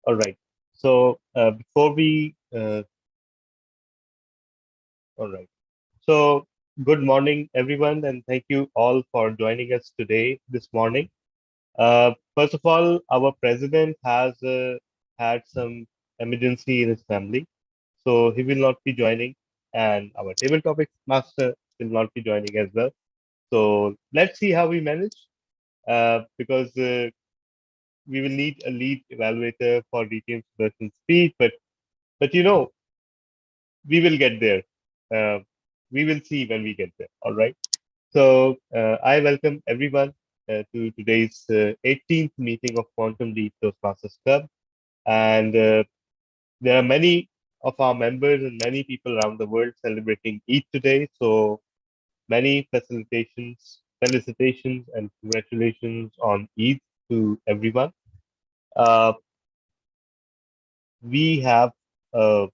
All right. So before we, all right. So good morning, everyone, and thank you all for joining us today, this morning. First of all, our president has had some emergency in his family, so he will not be joining, and our table topics master will not be joining as well. So let's see how we manage, because we will need a lead evaluator for DTM's version speed, but we will get there. Uh, we will see when we get there. All right. So I welcome everyone to today's 18th meeting of Quantum Leap Toastmasters Club, and there are many of our members and many people around the world celebrating Eid today. So many felicitations, and congratulations on Eid to everyone. Uh, we have uh,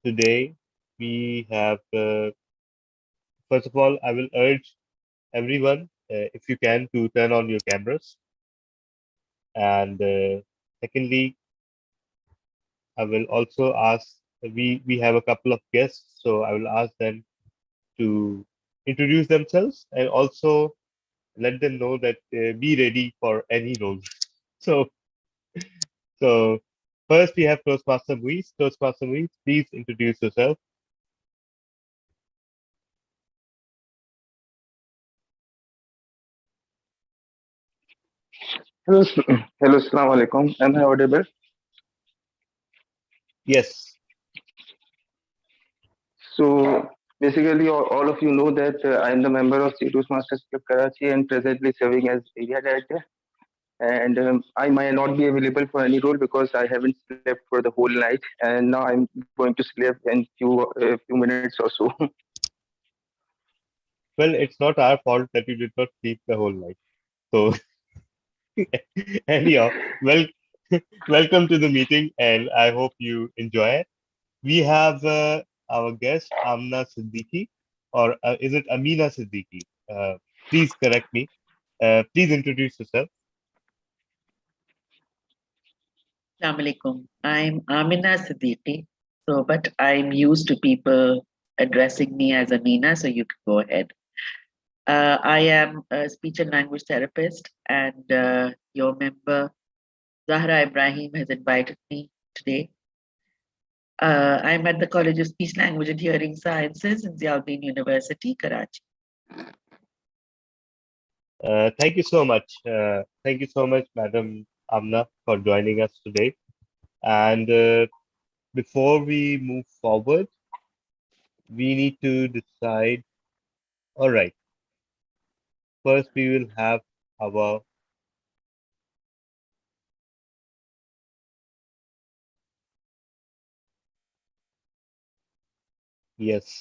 today. We have first of all, I will urge everyone, if you can, to turn on your cameras. And secondly, I will also ask, we have a couple of guests, so I will ask them to introduce themselves and also let them know that be ready for any roles. So, so first we have Toastmaster Muiz. Toastmaster Muiz, please introduce yourself. Hello, hello, Assalamu alaikum. Am I audible? Yes. So basically, all of you know that I am the member of Toastmasters Club Karachi and presently serving as area director. And I might not be available for any role because I haven't slept for the whole night, and now I'm going to sleep in few minutes or so. Well, it's not our fault that you did not sleep the whole night. So anyhow, well, welcome to the meeting, and I hope you enjoy it. We have our guest Amna Siddiqui, or is it Amina Siddiqui? Please correct me. Please introduce yourself. Assalamu alaikum. I'm Amina Siddiqui. So, but I'm used to people addressing me as Amina, so you can go ahead. I am a speech and language therapist, and your member Zahra Ibrahim has invited me today. I'm at the College of Speech, Language and Hearing Sciences in Ziauddin University, Karachi. Thank you so much. Thank you so much, Madam Amna, for joining us today. And before we move forward, we need to decide. All right. First, we will have our yes.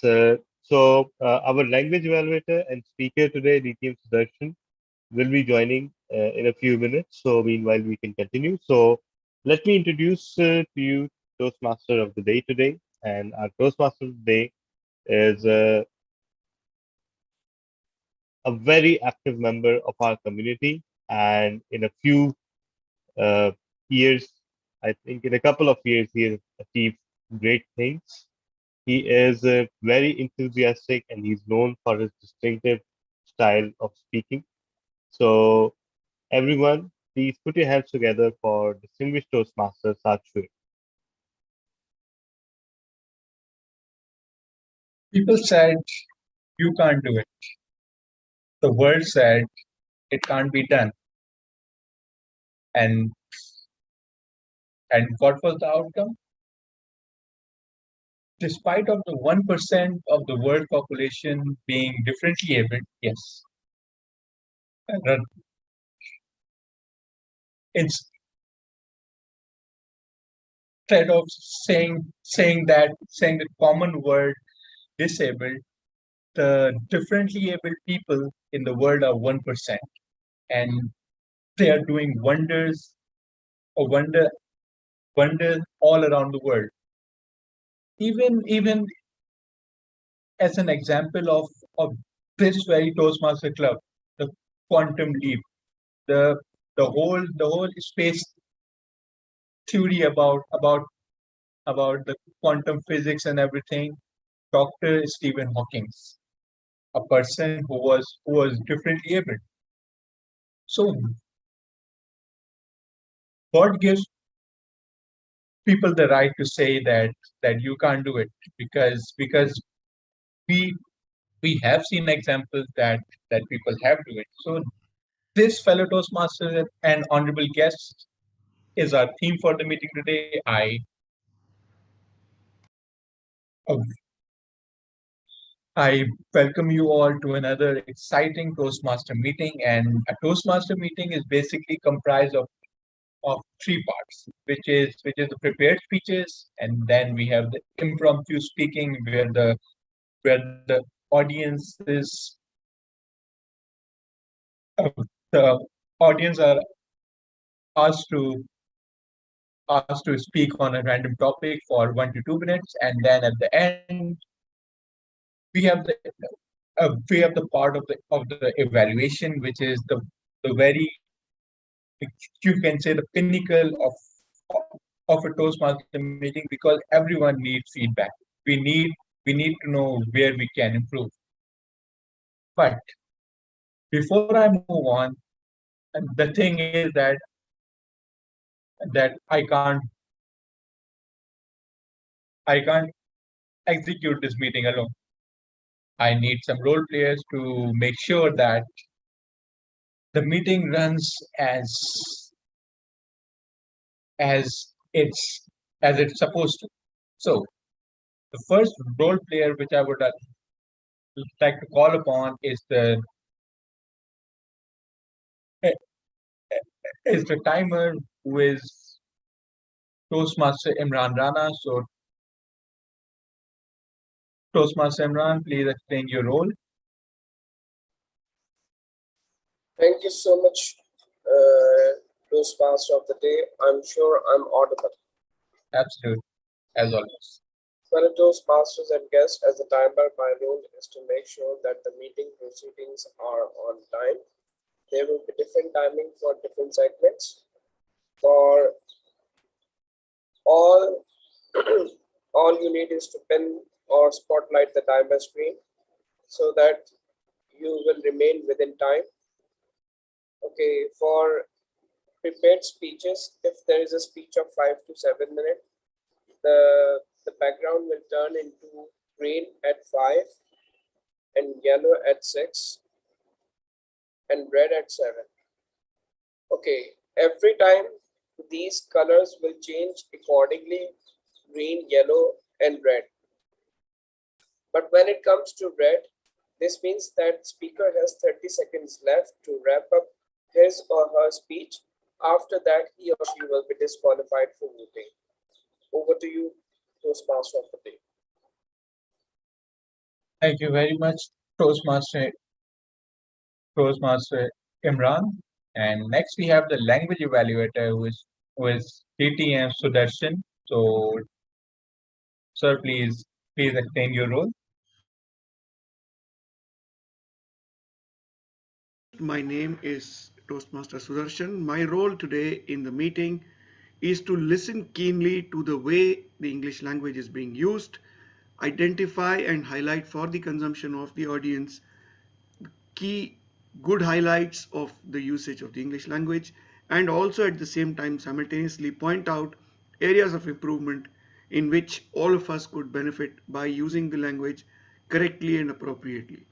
So our language evaluator and speaker today, DTM Sudarshan, will be joining in a few minutes. So meanwhile, we can continue. So let me introduce to you Toastmaster of the day today. And our Toastmaster of the day is a very active member of our community. And in a few uh, years, I think in a couple of years, he has achieved great things. He is very enthusiastic and he's known for his distinctive style of speaking. So everyone, please put your hands together for distinguished Toastmaster Sachui. People said, you can't do it. The world said, it can't be done. And what was the outcome? Despite of the 1% of the world population being differently abled, yes. Instead of saying the common word disabled, the differently abled people in the world are 1%, and they are doing wonders all around the world. Even as an example of this very Toastmaster Club, the Quantum Leap, the whole space theory about the quantum physics and everything. Dr. Stephen Hawking, a person who was differently able. So, what gives people the right to say that you can't do it? Because we we have seen examples that people have do it. So, this fellow Toastmaster and honorable guest is our theme for the meeting today. Uh, I welcome you all to another exciting Toastmaster meeting. And a Toastmaster meeting is basically comprised of three parts, which is the prepared speeches, and then we have the impromptu speaking, where the audiences the audience are asked to asked to speak on a random topic for 1 to 2 minutes, and then at the end we have the part of the evaluation, which is the very, you can say, the pinnacle of a Toastmaster meeting, because everyone needs feedback. We need we need to know where we can improve. But before I move on, the thing is that I can't execute this meeting alone. I need some role players to make sure that the meeting runs as it's as it's supposed to. So the first role player which I would like to call upon eh, is the timer, who is Toastmaster Imran Rana. So Toastmaster Imran, please explain your role. Thank you so much, Toastmaster of the day. I'm sure I'm audible. Absolutely, as always. Fellow Toastmasters and guests, as the timer, my role is to make sure that the meeting proceedings are on time. There will be different timing for different segments. For all, all you need is to pin or spotlight the timer screen so that you will remain within time. Okay, for prepared speeches, if there is a speech of 5 to 7 minutes, the background will turn into green at 5 and yellow at 6 and red at 7. Okay, every time these colors will change accordingly, green, yellow and red. But when it comes to red, this means that speaker has 30 seconds left to wrap up his or her speech. After that, he or she will be disqualified for voting. Over to you, Toastmaster of the day. Thank you very much, Toastmaster Toastmaster Imran. And next we have the language evaluator, who is TTM Sudarshan. So, sir, please explain your role. My name is Toastmaster Sudarshan. My role today in the meeting is to listen keenly to the way the English language is being used, identify and highlight for the consumption of the audience key good highlights of the usage of the English language, and also at the same time simultaneously point out areas of improvement in which all of us could benefit by using the language correctly and appropriately.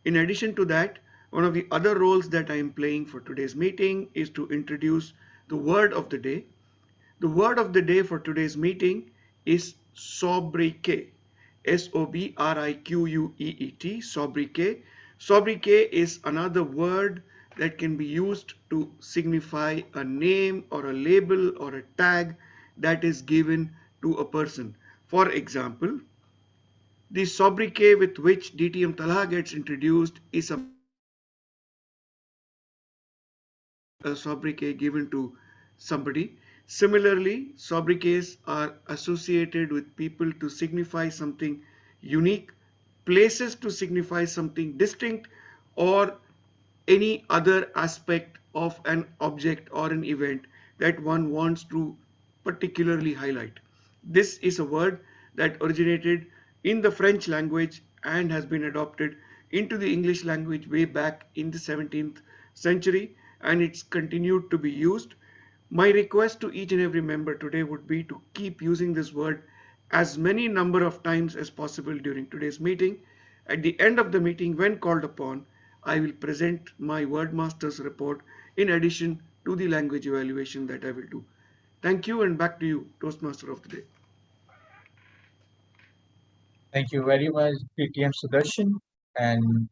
In addition to that, one of the other roles that I am playing for today's meeting is to introduce the word of the day. The word of the day for today's meeting is sobriquet. Sobriqueet. Sobriquet. Sobriquet is another word that can be used to signify a name or a label or a tag that is given to a person. For example, the sobriquet with which DTM Talha gets introduced is a sobriquet given to somebody. Similarly, sobriquets are associated with people to signify something unique, places to signify something distinct, or any other aspect of an object or an event that one wants to particularly highlight. This is a word that originated in the French language and has been adopted into the English language way back in the 17th century, and it's continued to be used. My request to each and every member today would be to keep using this word as many number of times as possible during today's meeting. At the end of the meeting, when called upon, I will present my Wordmasters report in addition to the language evaluation that I will do. Thank you, and back to you, Toastmaster of the day. Thank you very much, DTM Sudarshan. And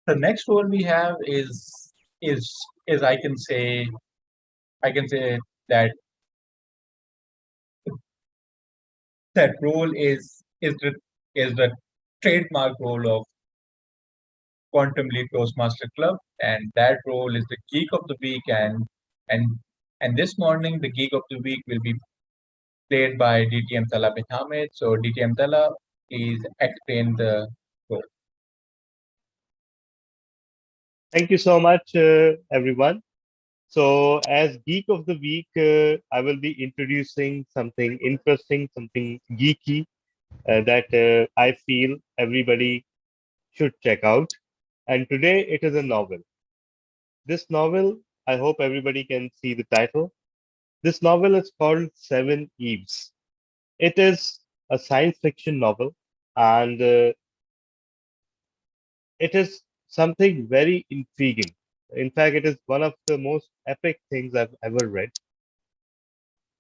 the next role we have is is I can say that that role is the trademark role of Quantum Leap Toastmaster Club, and that role is the Geek of the Week. And and this morning, the Geek of the Week will be played by DTM Tala bin Hamid. So DTM Tala, please explain the role. Thank you so much, everyone. So, as Geek of the Week, I will be introducing something interesting, something geeky that I feel everybody should check out. And today it is a novel. This novel, I hope everybody can see the title. This novel is called Seven Eves. It is a science fiction novel, and it is something very intriguing. In fact, it is one of the most epic things I've ever read.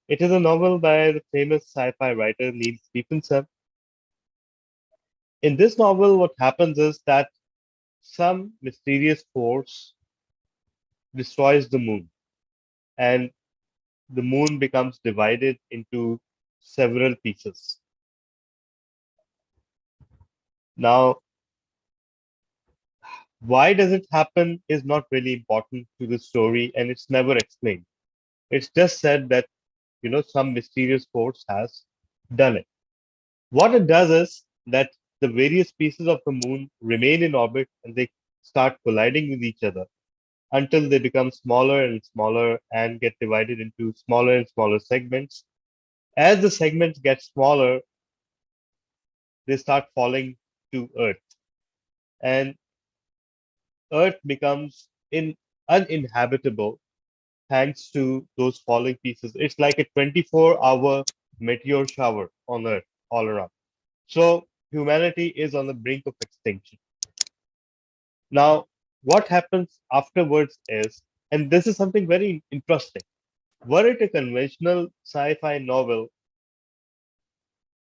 It is a novel by the famous sci-fi writer Neil Stephenson. In this novel, what happens is that some mysterious force destroys the moon, and the moon becomes divided into several pieces. Now, why does it happen is not really important to the story, and it's never explained. It's just said that, some mysterious force has done it. What it does is that the various pieces of the moon remain in orbit and they start colliding with each other until they become smaller and smaller and get divided into smaller and smaller segments. As the segments get smaller, they start falling to Earth, and Earth becomes uninhabitable thanks to those falling pieces. It's like a 24-hour meteor shower on Earth all around. So humanity is on the brink of extinction. Now, what happens afterwards is, and this is something very interesting, were it a conventional sci-fi novel,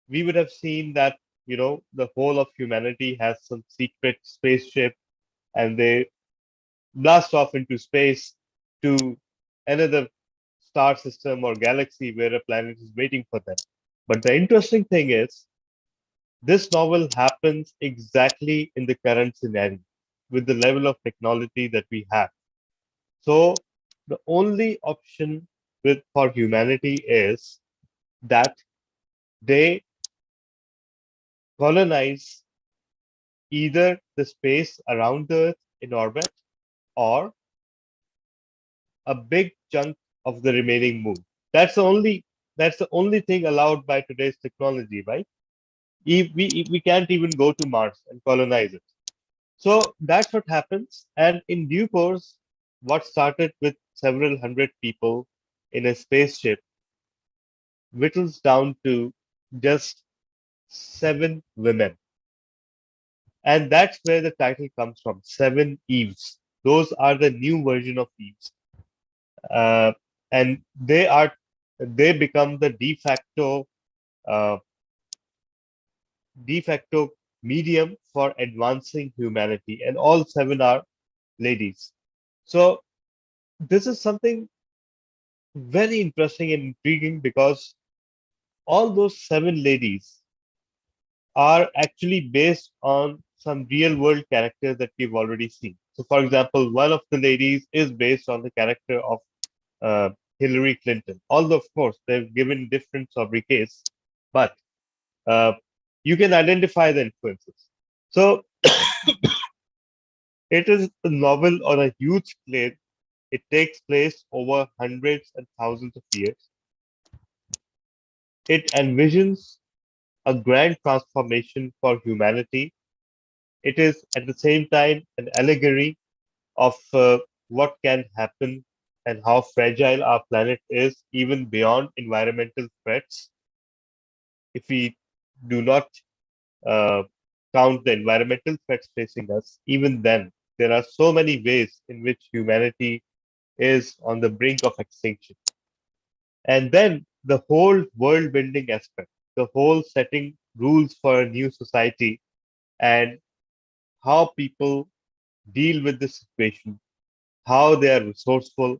we would have seen that, the whole of humanity has some secret spaceship and they blast off into space to another star system or galaxy where a planet is waiting for them. But the interesting thing is, this novel happens exactly in the current scenario with the level of technology that we have. So the only option for humanity is that they colonize either the space around the Earth in orbit or a big chunk of the remaining moon. That's the only thing allowed by today's technology, right? We can't even go to Mars and colonize it. So that's what happens. And in due course, what started with several hundred people in a spaceship whittles down to just 7 women. And that's where the title comes from, Seven Eves. Those are the new version of Eves. Uh, and they become the uh, de facto medium for advancing humanity. And all seven are ladies. So this is something very interesting and intriguing because all those seven ladies are actually based on some real world characters that we've already seen. So, for example, one of the ladies is based on the character of uh, Hillary Clinton. Although, of course, they've given different sobriquets, but uh, you can identify the influences. So, it is a novel on a huge scale It takes place over hundreds and thousands of years. It envisions a grand transformation for humanity. It is at the same time an allegory of what can happen and how fragile our planet is, even beyond environmental threats. If we do not uh, count the environmental threats facing us, even then, there are so many ways in which humanity is on the brink of extinction. And then the whole world building aspect, the whole setting rules for a new society and how people deal with this situation, how they are resourceful,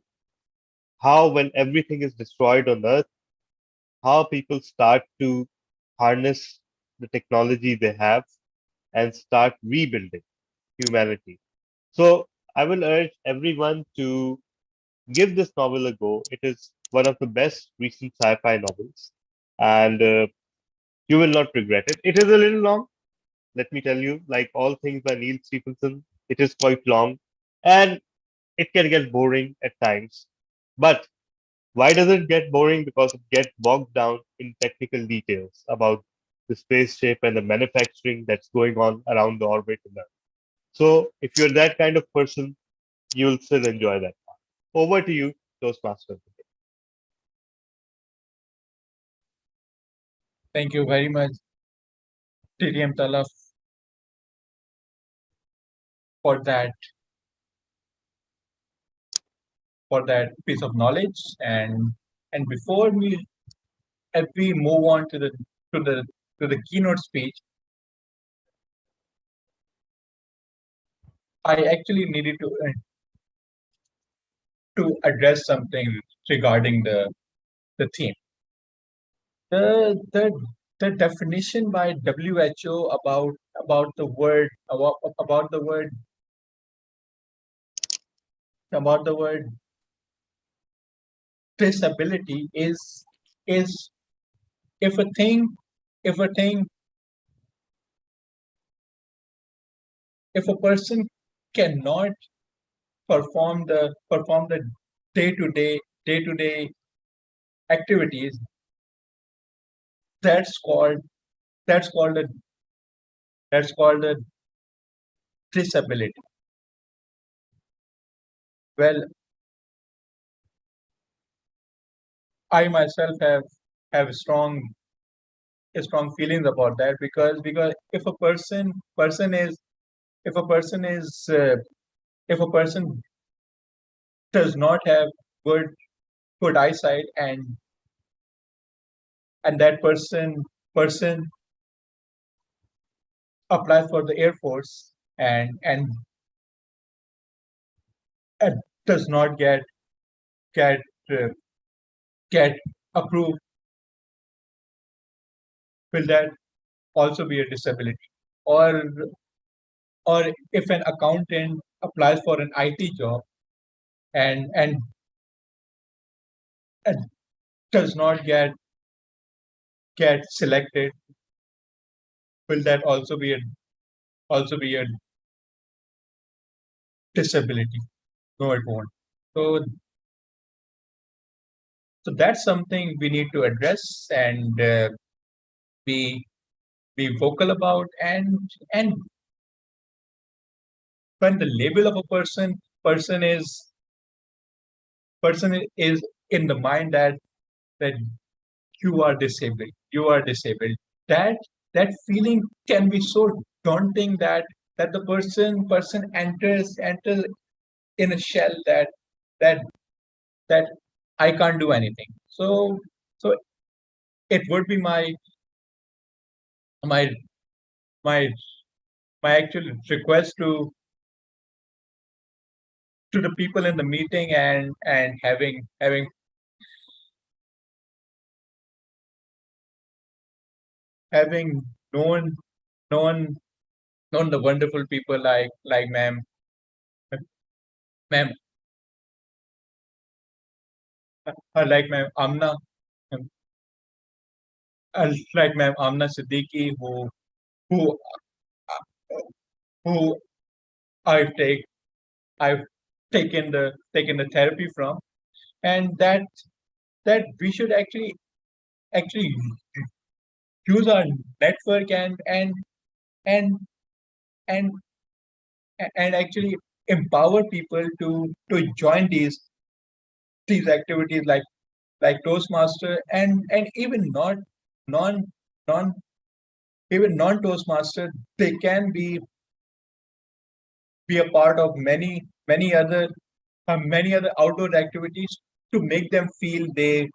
how when everything is destroyed on earth, how people start to harness the technology they have and start rebuilding humanity. So I will urge everyone to give this novel a go. It is one of the best recent sci-fi novels, and you will not regret it. It is a little long, let me tell you. Like all things by Neil Stephenson, it is quite long, and it can get boring at times. But why does it get boring? Because it gets bogged down in technical details about the spaceship and the manufacturing that's going on around the orbit of Earth. So if you're that kind of person, you'll still enjoy that part. Over to you, Toastmaster. Thank you very much, TDM Talaf, for that piece of knowledge. And before we as we move on to the to the keynote speech, I actually needed to address something regarding the theme. The definition by WHO about the word traceability is if a thing if a thing if a person cannot perform the day to day activities, that's called that's called a that's called a traceability. Well, I myself have strong feelings about that, because if a person is if a person does not have good good eyesight, and that person applies for the Air Force, and does not get uh, get approved, will that also be a disability? Or or if an accountant applies for an IT job, and does not get selected, will that also be a disability? No, it won't. So so that's something we need to address, and be be vocal about. And when the label of a person is person is in the mind that you are disabled, that that feeling can be so daunting that the person enters in a shell that that I can't do anything. So it would be my my my actual request to the people in the meeting, and having known known known the wonderful people like ma'am like ma'am Amna, um, like ma'am Amna Siddiqui, who who I've take I've taken the therapy from, and that we should actually use our network and and and actually empower people to join these activities like Toastmaster and even not non non even non Toastmaster. They can be a part of many other outdoor activities to make them feel they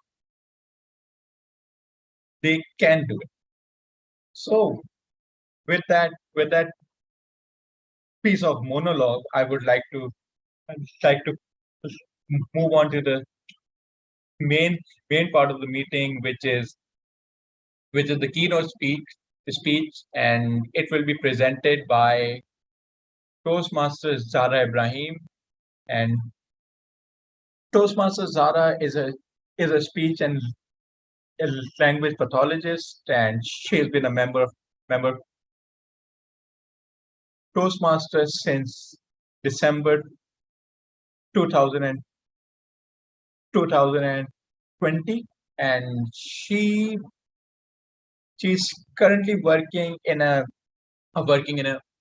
can do it. So with that piece of monologue, I'd like to move on to the main main part of the meeting, which is the keynote speech, and it will be presented by Toastmaster Zara Ibrahim. And Toastmaster Zara is a speech and a language pathologist, and she's been a member of Toastmasters since December 2000 2020, and she's currently working in an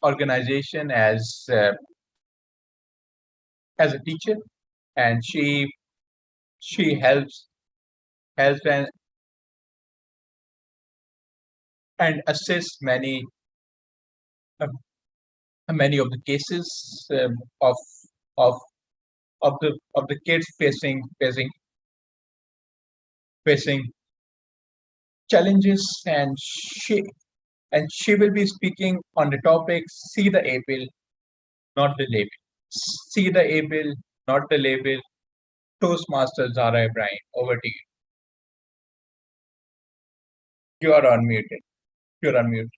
organization as a teacher, and she helps and assists uh, many of the cases of of the kids facing challenges, and she will be speaking on the topic "See the able, not the label." See the able, not the label. Toastmaster Zara Ibrahim, over to you. You are unmuted. You're unmuted.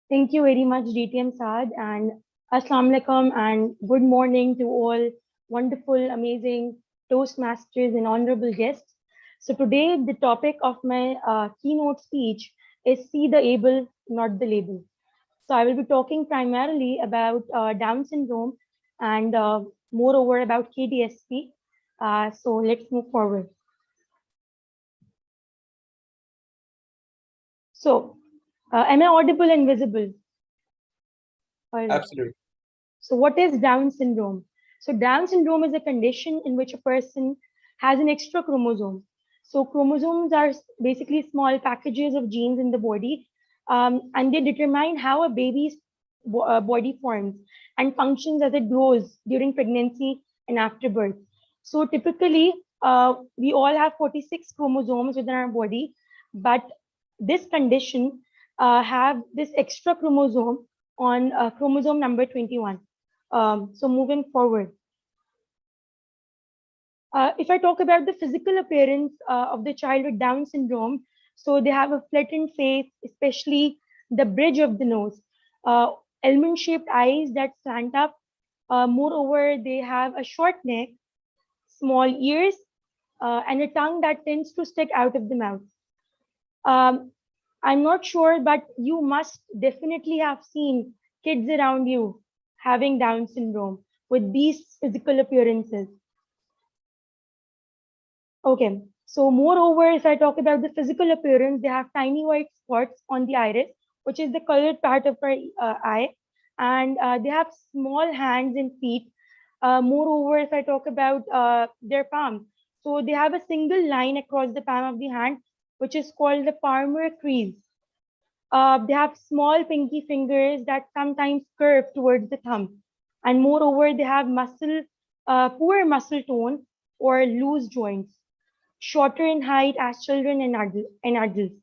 Thank you very much, DTM Saad, and Assalamu alaikum and good morning to all wonderful, amazing Toastmasters and honorable guests. So today the topic of my keynote speech is See the Able, Not the Label. So I will be talking primarily about Down syndrome and moreover about KDSP. So let's move forward. So am I audible and visible? Absolutely. So what is Down syndrome? So Down syndrome is a condition in which a person has an extra chromosome. So chromosomes are basically small packages of genes in the body, and they determine how a baby's body forms and functions as it grows during pregnancy and after birth. So typically, we all have 46 chromosomes within our body, but this condition have this extra chromosome on chromosome number 21. So moving forward, if I talk about the physical appearance of the child with Down syndrome, so they have a flattened face, especially the bridge of the nose, almond-shaped eyes that slant up. Moreover, they have a short neck, small ears, and a tongue that tends to stick out of the mouth. I'm not sure, but you must definitely have seen kids around you having Down syndrome with these physical appearances. Okay, so moreover, if I talk about the physical appearance, they have tiny white spots on the iris, which is the colored part of our eye, and they have small hands and feet. Moreover, if I talk about their palm, so they have a single line across the palm of the hand, which is called the palmar crease. They have small pinky fingers that sometimes curve towards the thumb. And moreover, they have poor muscle tone or loose joints, shorter in height as children and adults.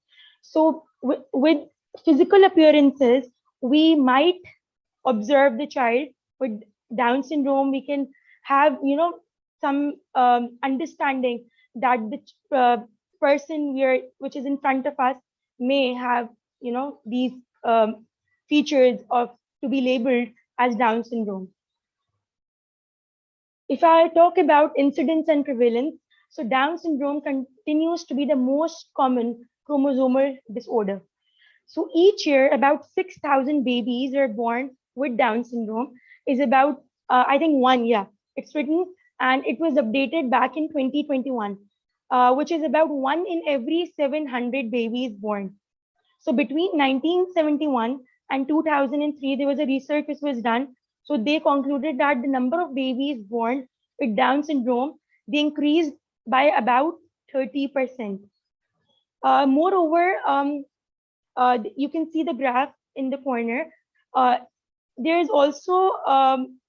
So with physical appearances, we might observe the child with Down syndrome. We can have, some understanding that the person which is in front of us may have, these features of to be labeled as Down syndrome. If I talk about incidence and prevalence, So Down syndrome continues to be the most common chromosomal disorder. So each year, about 6,000 babies are born with Down syndrome. Is about, I think, one, yeah, it's written, and it was updated back in 2021, which is about one in every 700 babies born. So between 1971 and 2003, there was a research which was done. So they concluded that the number of babies born with Down syndrome, they increased by about 30%. Moreover, you can see the graph in the corner. Uh, there's also,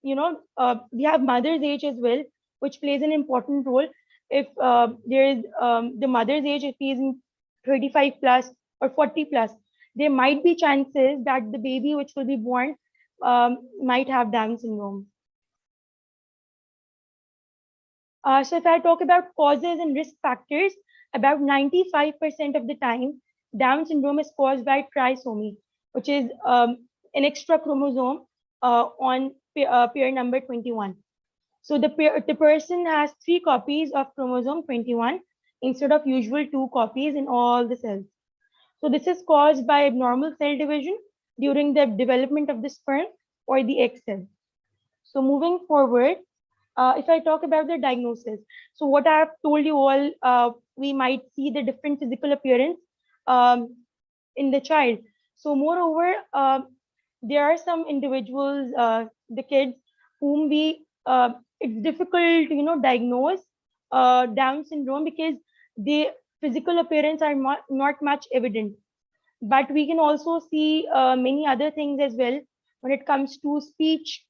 we have mother's age as well, which plays an important role. If there is the mother's age, if he is in 35 plus or 40 plus, there might be chances that the baby which will be born might have Down syndrome. So if I talk about causes and risk factors, about 95% of the time, Down syndrome is caused by trisomy, which is an extra chromosome on pair number 21. So the person has 3 copies of chromosome 21 instead of usual 2 copies in all the cells. So this is caused by abnormal cell division during the development of the sperm or the egg cell. So moving forward, if I talk about the diagnosis, so what I have told you all, we might see the different physical appearance um, in the child. So moreover, there are some individuals, the kids, whom it's difficult to diagnose Down syndrome because the physical appearance are not much evident. But we can also see many other things as well when it comes to speech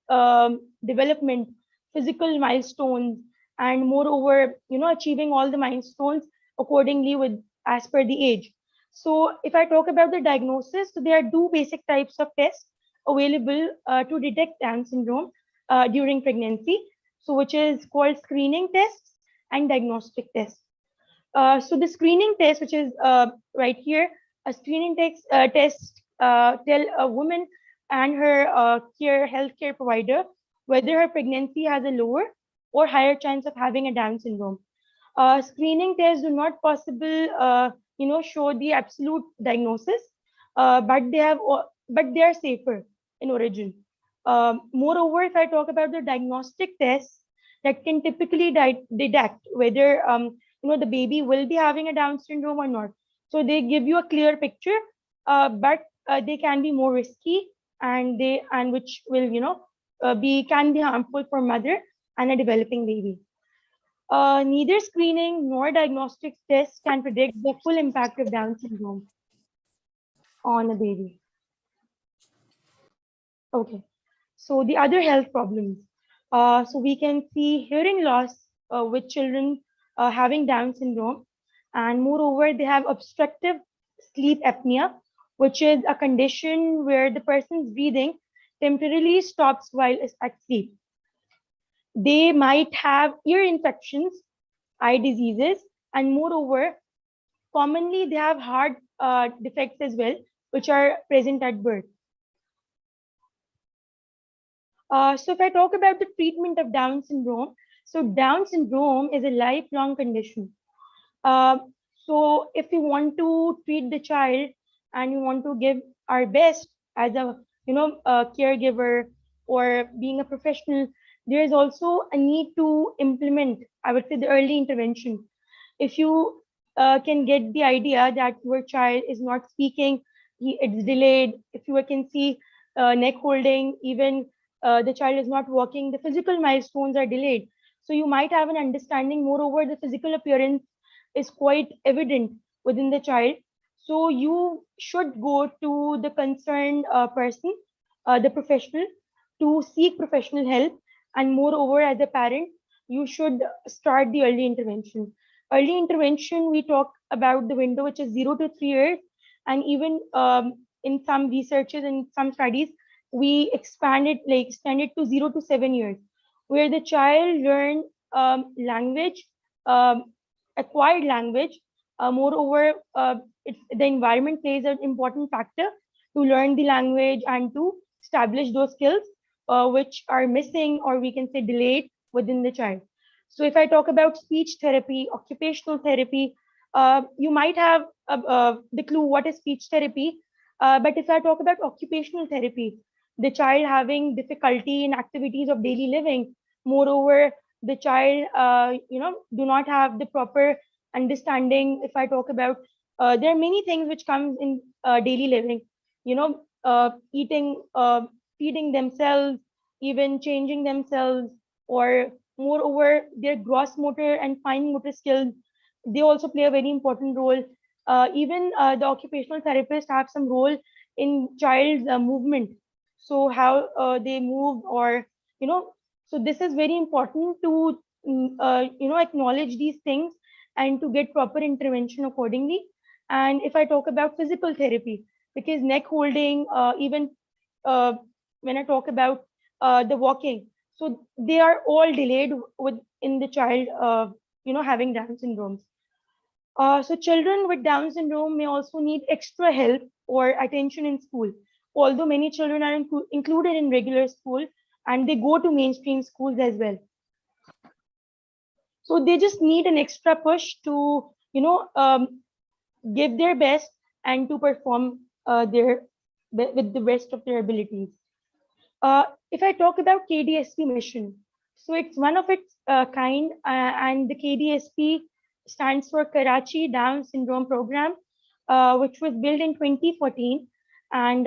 development, physical milestones, and moreover, achieving all the milestones accordingly with as per the age. So if I talk about the diagnosis, so there are 2 basic types of tests available to detect Down syndrome during pregnancy. So which is called screening tests and diagnostic tests. So the screening test, which is right here, a screening test tell a woman and her healthcare provider whether her pregnancy has a lower or higher chance of having a Down syndrome. Screening tests do not possible, show the absolute diagnosis, but they are safer in origin. Moreover, if I talk about the diagnostic tests that can typically detect whether the baby will be having a Down syndrome or not. So they give you a clear picture, but they can be more risky, and which will be can be harmful for mother and a developing baby. Neither screening nor diagnostic tests can predict the full impact of Down syndrome on a baby. Okay, so the other health problems. So we can see hearing loss with children having Down syndrome, and moreover, they have obstructive sleep apnea, which is a condition where the person's breathing temporarily stops while at sleep. They might have ear infections, eye diseases, and moreover, commonly they have heart defects as well, which are present at birth. So if I talk about the treatment of Down syndrome, so Down syndrome is a lifelong condition. Uh, so if we want to treat the child and we want to give our best as a caregiver or being a professional, there is also a need to implement, I would say, the early intervention. If you can get the idea that your child is not speaking, it's delayed. If you can see neck holding, even the child is not walking, the physical milestones are delayed. So you might have an understanding. Moreover, the physical appearance is quite evident within the child. So you should go to the concerned person, the professional, to seek professional help. And moreover, as a parent, you should start the early intervention. Early intervention, we talk about the window which is 0 to 3 years, and even in some researches and some studies, we extend it to 0 to 7 years, where the child learn language, um, acquired language. Moreover, the environment plays an important factor to learn the language and to establish those skills which are missing or we can say delayed within the child. So if I talk about speech therapy, occupational therapy, you might have the clue what is speech therapy. But if I talk about occupational therapy, the child having difficulty in activities of daily living, moreover, the child, do not have the proper understanding. If I talk about, there are many things which comes in daily living, eating, feeding themselves, even changing themselves, or moreover, their gross motor and fine motor skills, they also play a very important role. Even the occupational therapists have some role in child's movement. So how they move, or you know, so this is very important to acknowledge these things and to get proper intervention accordingly. And if I talk about physical therapy, because neck holding, even uh, when I talk about the walking, so they are all delayed with in the child, having Down syndrome. So children with Down syndrome may also need extra help or attention in school. Although many children are included in regular school and they go to mainstream schools as well. So they just need an extra push to, give their best and to perform with the best of their abilities. If I talk about KDSP mission, so it's one of its kind, and the KDSP stands for Karachi Down Syndrome Program, which was built in 2014. And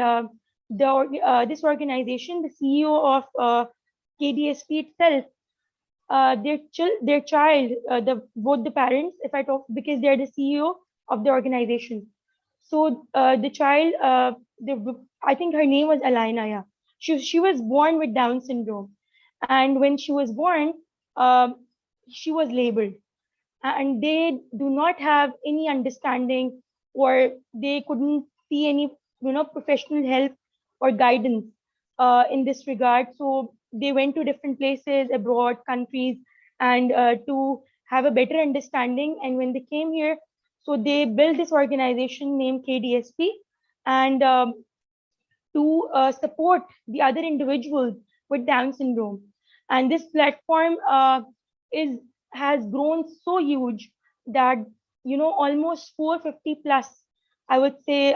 this organization, the CEO of KDSP itself, their child, both the parents, if I talk, because they're the CEO of the organization. So the child, I think her name was Alina. Yeah, she was born with Down syndrome, and when she was born, um, she was labeled, and they do not have any understanding, or they couldn't see any professional help or guidance in this regard. So they went to different places abroad, countries, and to have a better understanding. And when they came here, so they built this organization named KDSP, and to support the other individuals with Down syndrome. And this platform is has grown so huge that almost 450 plus, I would say,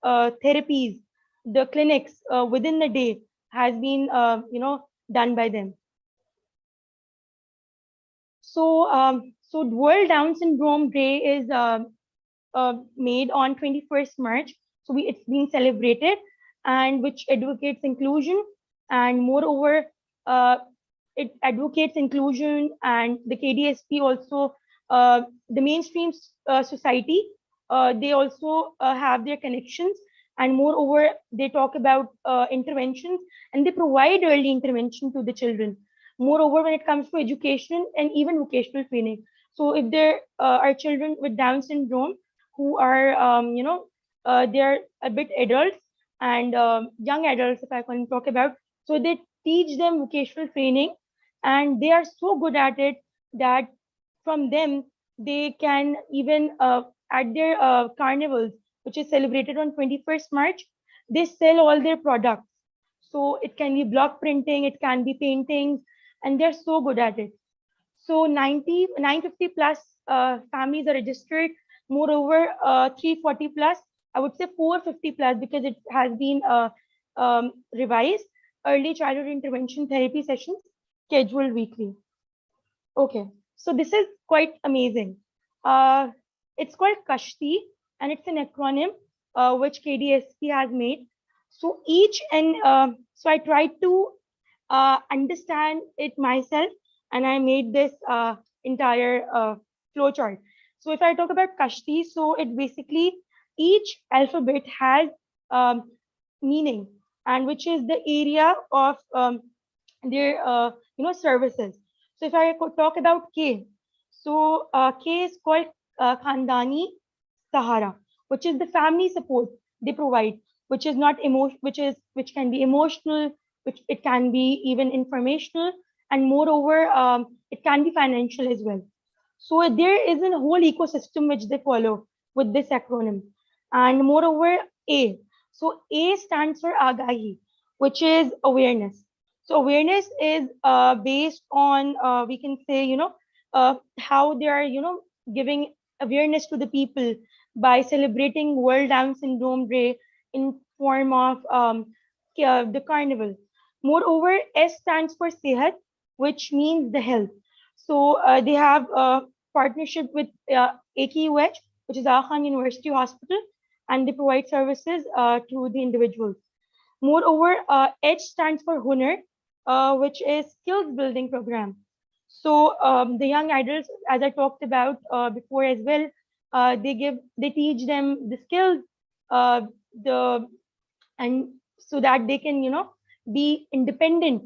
therapies, the clinics within the day has been done by them. So World Down Syndrome Day is made on 21st March. So it's been celebrated, and which advocates inclusion, and moreover, uh, it advocates inclusion, and the KDSP also, the mainstream society, they also have their connections, and moreover, they talk about interventions, and they provide early intervention to the children. Moreover, when it comes to education and even vocational training, so if there are children with Down syndrome who are, they're a bit adults and young adults, if I can talk about, so they teach them vocational training, and they are so good at it that from them they can even at their carnivals, which is celebrated on 21st March, they sell all their products. So it can be block printing, it can be paintings, and they're so good at it. So 950 plus families are registered. Moreover, 340 plus, I would say 450 plus, because it has been revised, early childhood intervention therapy sessions scheduled weekly. Okay, so this is quite amazing. Uh, it's called Kashti, and it's an acronym which KDSP has made. So so I tried to understand it myself, and I made this entire flowchart. So if I talk about Kashti, so it basically, each alphabet has um, meaning, and which is the area of their services. So if I could talk about K, so K is called Khandani Sahara, which is the family support they provide, which is not emotion, which can be emotional, which it can be even informational, and moreover, it can be financial as well. So there is a whole ecosystem which they follow with this acronym, and moreover, A. So A stands for Agahi, which is awareness. So awareness is based on, we can say, how they are, giving awareness to the people by celebrating World Down Syndrome Day in form of the carnival. Moreover, S stands for Sehat, which means the health. So they have a partnership with AKUH, which is Khan University Hospital, and they provide services to the individuals. Moreover, H stands for Hunar, which is skills building program. So the young adults, as I talked about before as well, they teach them the skills, uh, the and so that they can be independent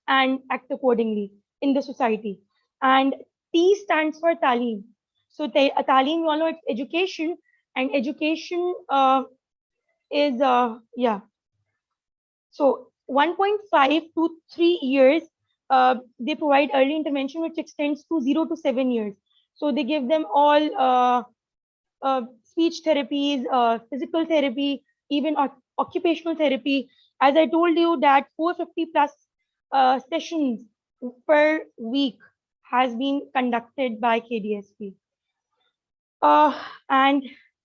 and act accordingly in the society. And T stands for Talim. So Talim, you all know, it's education, and education is so 1.5 to 3 years, they provide early intervention, which extends to 0 to 7 years. So they give them all speech therapies, physical therapy, even occupational therapy. As I told you, that 450 plus sessions per week has been conducted by KDSP. And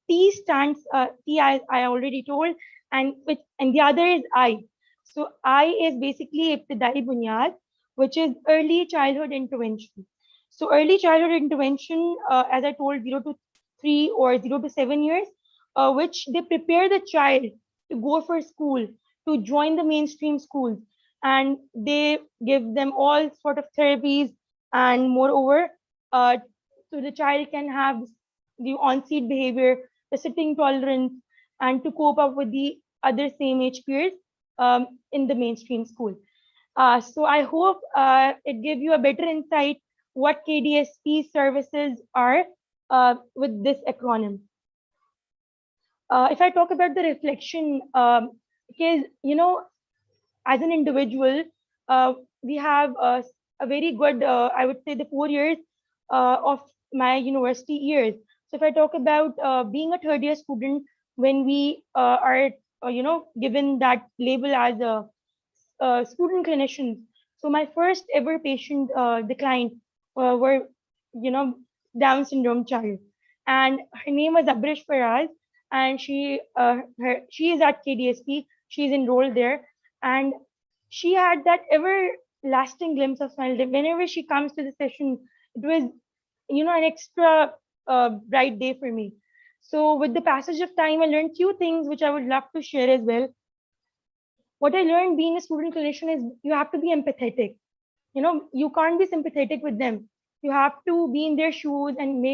T stands T, I already told, and the other is I. So I is basically Ibtidai Bunyad, which is early childhood intervention. So early childhood intervention, as I told, 0 to 3 or 0 to 7 years, which they prepare the child to go for school, to join the mainstream schools, and they give them all sort of therapies, and moreover, so the child can have the on-seat behavior, the sitting tolerance, and to cope up with the other same age peers in the mainstream school. So I hope it gave you a better insight what KDSP services are with this acronym. If I talk about the reflection, because as an individual, we have a very good, I would say, the 4 years of my university years. So if I talk about being a third year student, when we are, given that label as a student clinician. So my first ever patient, the client, were, you know, Down syndrome child, and her name was Abrish Faraz, and she is at KDSP. She's enrolled there, and she had that everlasting glimpse of smile. Whenever she comes to the session, it was, an extra bright day for me. So with the passage of time, I learned few things which I would love to share as well. What I learned being a student clinician is you have to be empathetic. You can't be sympathetic with them. You have to be in their shoes and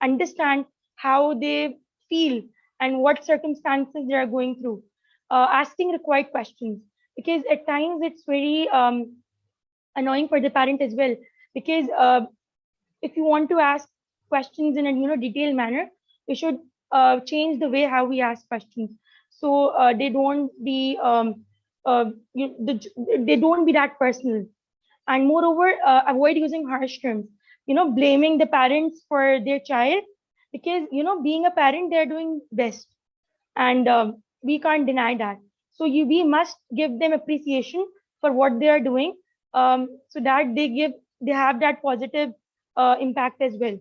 understand how they feel and what circumstances they are going through. Asking required questions, because at times it's very annoying for the parent as well, because if you want to ask questions in a detailed manner, we should change the way how we ask questions, so they don't be they don't be that personal. And moreover, avoid using harsh terms, blaming the parents for their child, because being a parent, they're doing best, and we can't deny that. So we must give them appreciation for what they are doing, so that they have that positive impact as well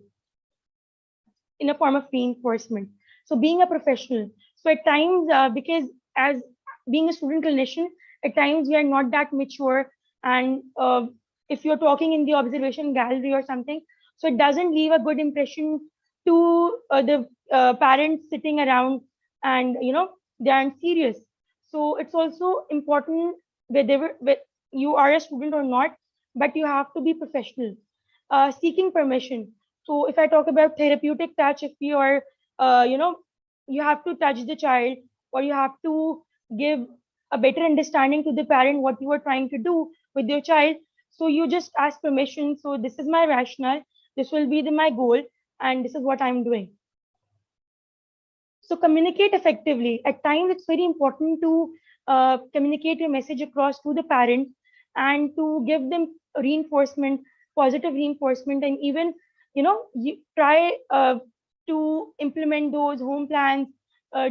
in a form of reinforcement. So being a professional, so at times, because as being a student clinician, at times we are not that mature, and if you're talking in the observation gallery or something, so it doesn't leave a good impression to the parents sitting around, and they aren't serious. So it's also important, whether you are a student or not, but you have to be professional. Seeking permission. So if I talk about therapeutic touch, if you are, you have to touch the child, or you have to give a better understanding to the parent what you are trying to do with your child. So you just ask permission. So this is my rationale. This will be my goal, and this is what I'm doing. So communicate effectively. At times, it's very important to communicate your message across to the parent, and to give them reinforcement, positive reinforcement, and even you try to implement those home plans.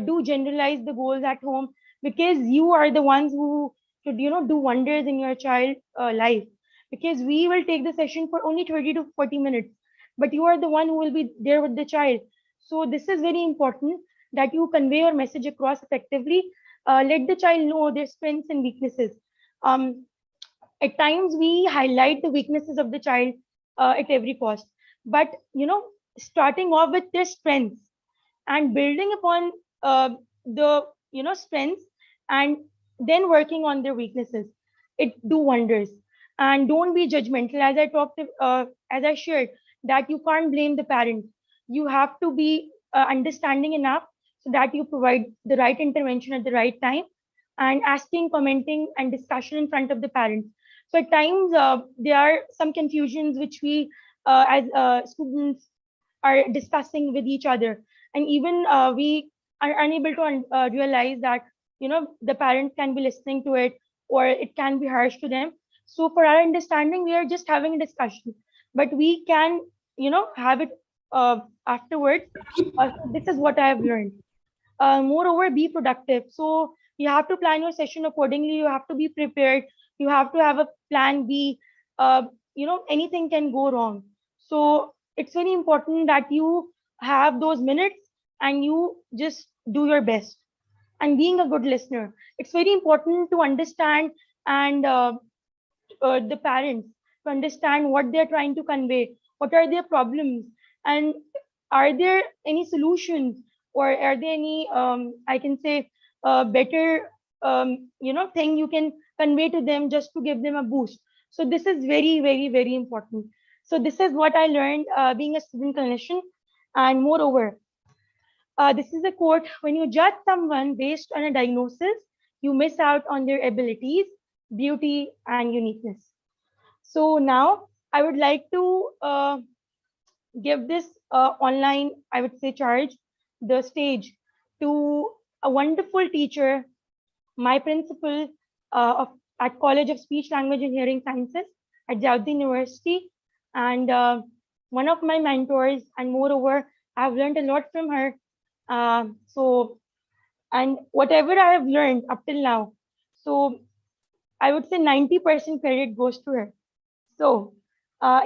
Do generalize the goals at home, because you are the ones who should, do wonders in your child life, because we will take the session for only 30 to 40 minutes, but you are the one who will be there with the child. So this is very important that you convey your message across effectively. Let the child know their strengths and weaknesses. um, at times we highlight the weaknesses of the child at every cost, but starting off with their strengths and building upon the strengths, and then working on their weaknesses, it do wonders. And don't be judgmental, as I talked, as I shared, that you can't blame the parent. You have to be understanding enough so that you provide the right intervention at the right time, and asking, commenting, and discussion in front of the parents. So at times there are some confusions which we as students are discussing with each other, and even we are unable to realize that the parent can be listening to it, or it can be harsh to them. So for our understanding, we are just having a discussion, but we can have it afterwards. So this is what I have learned. Moreover, be productive. So you have to plan your session accordingly. You have to be prepared. You have to have a plan B. uh, Anything can go wrong. So it's very important that you have those minutes and you just do your best. And being a good listener, it's very important to understand, and the parents, to understand what they're trying to convey, what are their problems, and are there any solutions, or are there any, I can say, better, thing you can convey to them just to give them a boost. So this is very, very, very important. So this is what I learned being a student clinician. And moreover, this is a quote: when you judge someone based on a diagnosis, you miss out on their abilities, beauty, and uniqueness. So now I would like to give this online, I would say, charge, the stage, to a wonderful teacher, my principal of at College of Speech, Language, and Hearing Sciences at Jauddin University, and one of my mentors. And moreover, I've learned a lot from her. So, and whatever I have learned up till now, so I would say 90% credit goes to her. So,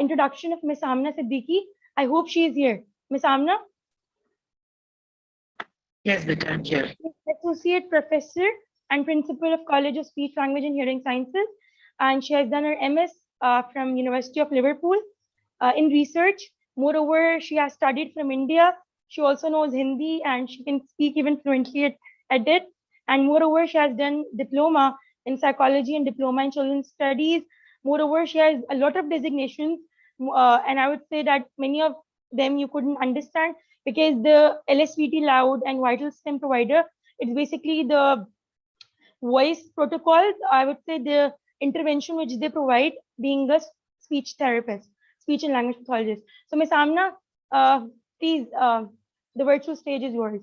introduction of Miss Amna Siddiqui. I hope she is here. Miss Amna, Yes, but I'm here. Associate Professor and Principal of College of Speech, Language, and Hearing Sciences, and she has done her MS from University of Liverpool in research. Moreover, she has studied from India. She also knows Hindi and she can speak even fluently at it. And moreover, she has done diploma in psychology and diploma in children's studies. Moreover, she has a lot of designations, and I would say that many of them you couldn't understand, because the LSVT loud and vital stem provider, it's basically the voice protocols, I would say, the intervention which they provide, being a speech therapist, speech and language pathologist. So Ms. Amna, please, the virtual stage is yours.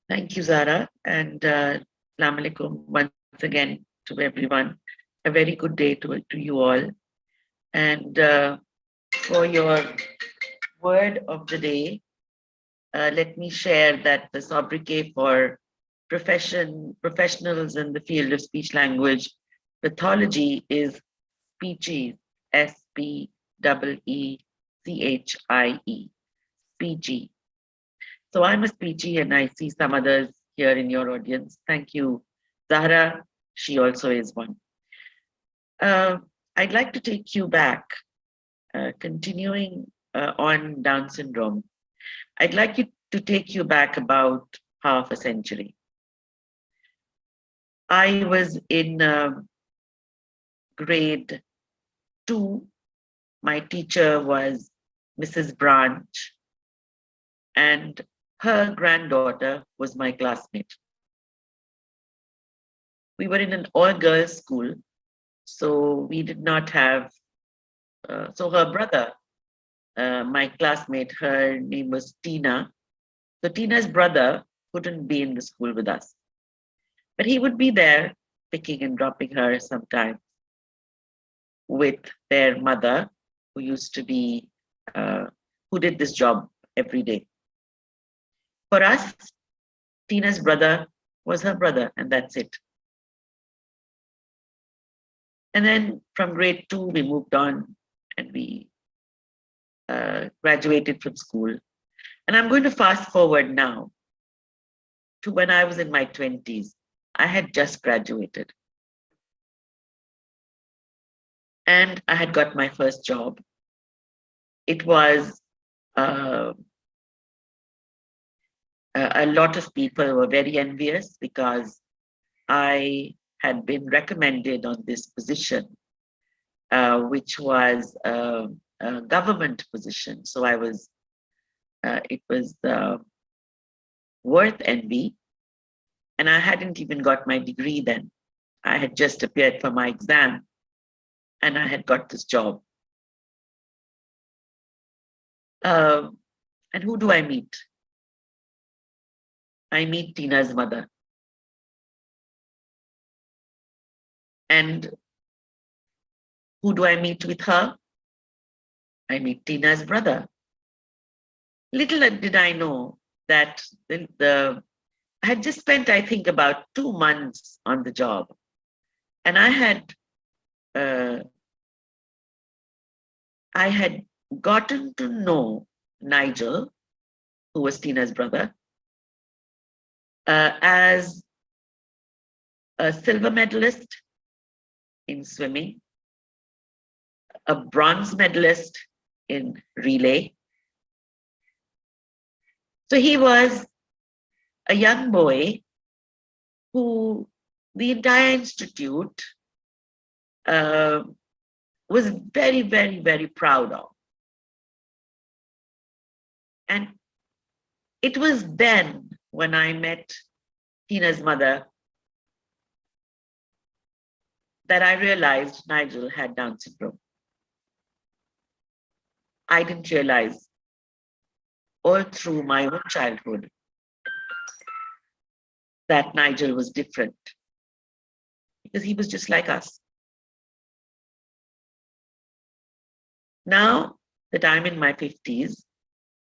Thank you, Zara, and Assalamu alaikum once again to everyone. A very good day to you all. And for your word of the day, let me share that the sobriquet for professionals in the field of speech language pathology is speechies, SPEECHIE, speechy. So I'm a speechy, and I see some others here in your audience. Thank you, Zahra. She also is one. I'd like to take you back, continuing on Down syndrome. I'd like to take you back about half a century. I was in grade 2. My teacher was Mrs. Branch, and her granddaughter was my classmate. We were in an all-girls school, so we did not have, so her brother, my classmate, her name was Tina. So Tina's brother couldn't be in the school with us, but he would be there picking and dropping her sometimes with their mother, who used to be, who did this job every day. For us, Tina's brother was her brother, and that's it. And then from grade 2, we moved on and we graduated from school. And I'm going to fast forward now to when I was in my 20s. I had just graduated. And I had got my first job. It was a lot of people were very envious because I had been recommended on this position, which was a government position. So I was, it was worth envy. And I hadn't even got my degree then. I had just appeared for my exam and I had got this job. And who do I meet? I meet Tina's mother. And who do I meet with her? I meet Tina's brother. Little did I know that I had just spent, I think, about 2 months on the job. And I had gotten to know Nigel, who was Tina's brother, as a silver medalist in swimming, a bronze medalist in relay. So he was a young boy who the entire institute was very, very, very proud of. And it was then when I met Tina's mother that I realized Nigel had Down syndrome. I didn't realize all through my own childhood that Nigel was different because he was just like us. Now that I'm in my 50s,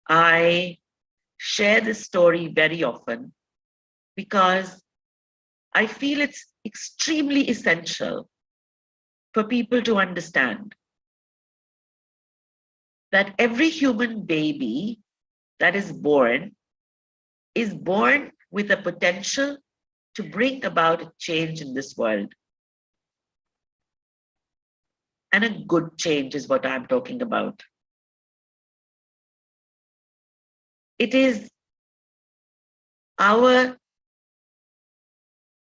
I share this story very often because I feel it's extremely essential for people to understand that every human baby that is born with a potential to bring about a change in this world. And a good change is what I'm talking about. It is our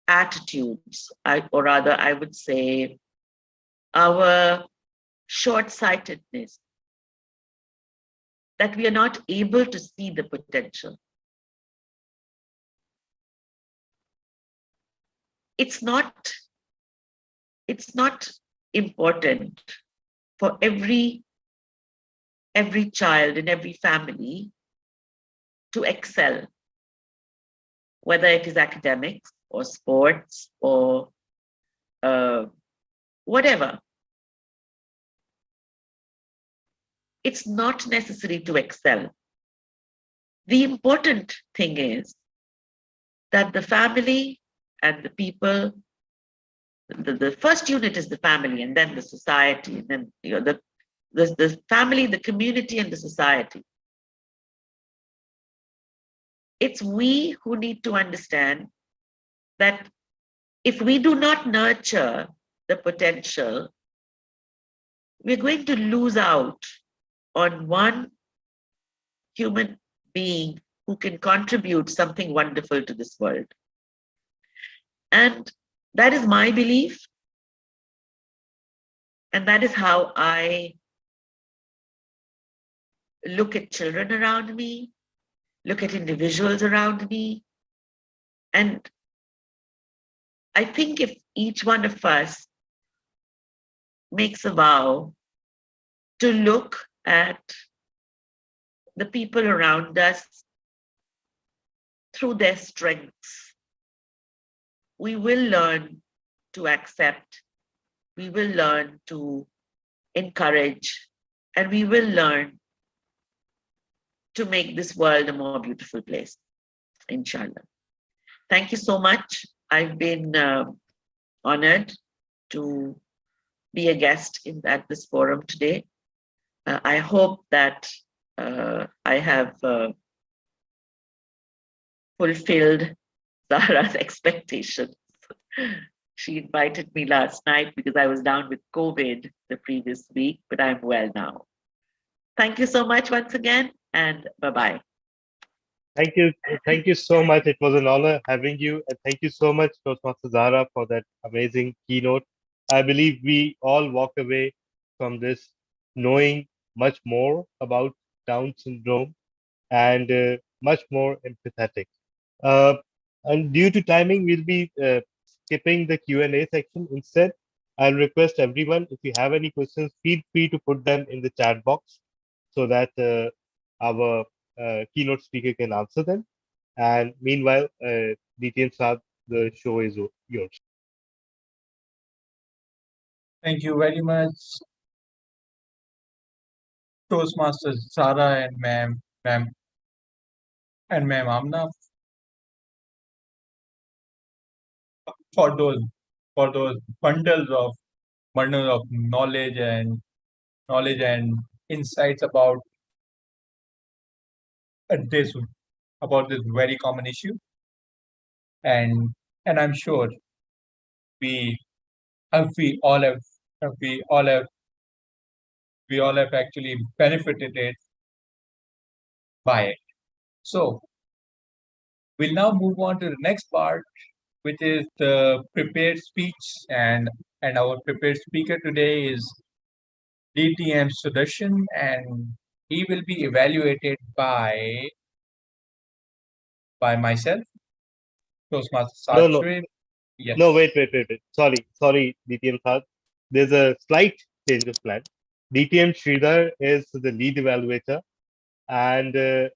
attitudes, or rather, I would say, our short-sightedness, that we are not able to see the potential. It's not important for every child in every family to excel, whether it is academics or sports or whatever. It's not necessary to excel. The important thing is that the family and the people, the first unit is the family, and then the society, and then the family, the community, and the society. It's we who need to understand that if we do not nurture the potential, we're going to lose out on one human being who can contribute something wonderful to this world. And that is my belief. And that is how I look at children around me, look at individuals around me. And I think if each one of us makes a vow to look at the people around us through their strengths, we will learn to accept, we will learn to encourage, and we will learn to make this world a more beautiful place, inshallah. Thank you so much. I've been honored to be a guest at this forum today. I hope that I have fulfilled Zahra's expectations. She invited me last night because I was down with COVID the previous week, but I'm well now. Thank you so much once again, and bye bye. Thank you. Thank you so much. It was an honor having you. And thank you so much, Toastmaster Zahra, for that amazing keynote. I believe we all walk away from this knowing much more about Down syndrome and much more empathetic. Uh, and due to timing, we'll be skipping the Q&A section. Instead, I'll request everyone, if you have any questions, feel free to put them in the chat box so that our keynote speaker can answer them. And meanwhile, DTM Saad, the show is yours. Thank you very much, Toastmasters Sara and ma'am Amna, for those bundles of knowledge and insights uh, this about this very common issue. And I'm sure we have we all have have we all have we all have actually benefited it by it. So we'll now move on to the next part, which is the prepared speech, and our prepared speaker today is DTM Sudarshan, and he will be evaluated by myself, Toastmaster No, no, Sachin. Yes, no, wait. Sorry, DTM Saad. There's a slight change of plan. DTM Sridhar is the lead evaluator, and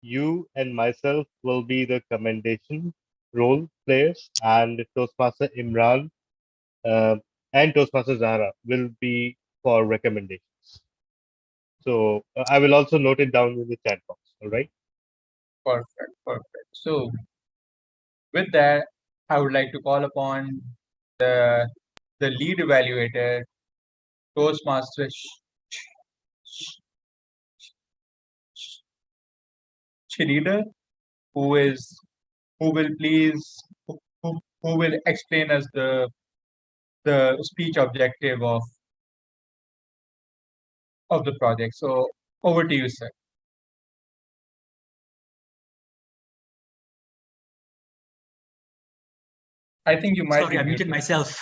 you and myself will be the commendation role players, and Toastmaster Imran and Toastmaster Zahra will be for recommendations. So I will also note it down in the chat box. All right. perfect. So with that, I would like to call upon the lead evaluator, Toastmaster Sridhar, who is who will please who will explain us the speech objective of the project. So over to you, sir. I think you might Sorry, be I muted myself.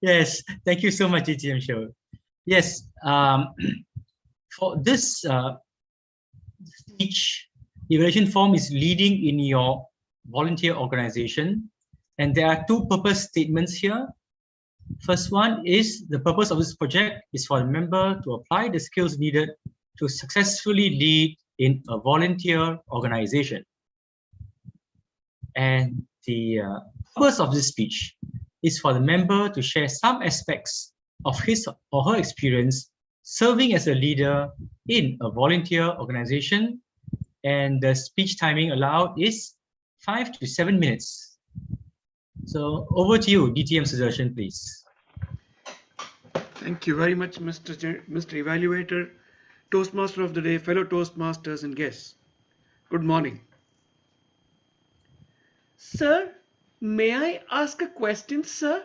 Yes, thank you so much, ETM Show. Yes, for this speech, evaluation form is leading in your volunteer organization. And there are two purpose statements here. First one is the purpose of this project is for the member to apply the skills needed to successfully lead in a volunteer organization. And the purpose of this speech is for the member to share some aspects of his or her experience serving as a leader in a volunteer organization. And the speech timing allowed is 5 to 7 minutes. So over to you, DTM Sudarshan, please. Thank you very much, Mr. Evaluator, Toastmaster of the Day, fellow Toastmasters and guests. Good morning. Sir, may I ask a question, sir?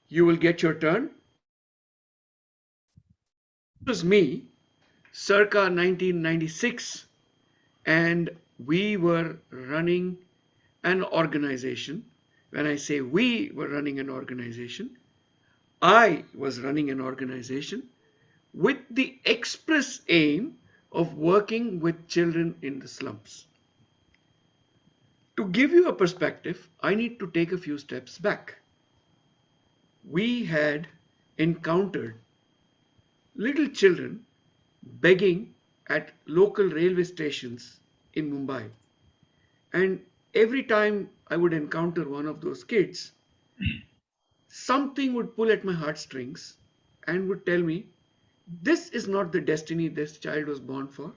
You will get your turn. It was me, circa 1996, and we were running an organization. When I say we were running an organization, I was running an organization with the express aim of working with children in the slums. To give you a perspective, I need to take a few steps back. We had encountered little children begging at local railway stations in Mumbai. And every time I would encounter one of those kids, something would pull at my heartstrings and would tell me, this is not the destiny this child was born for.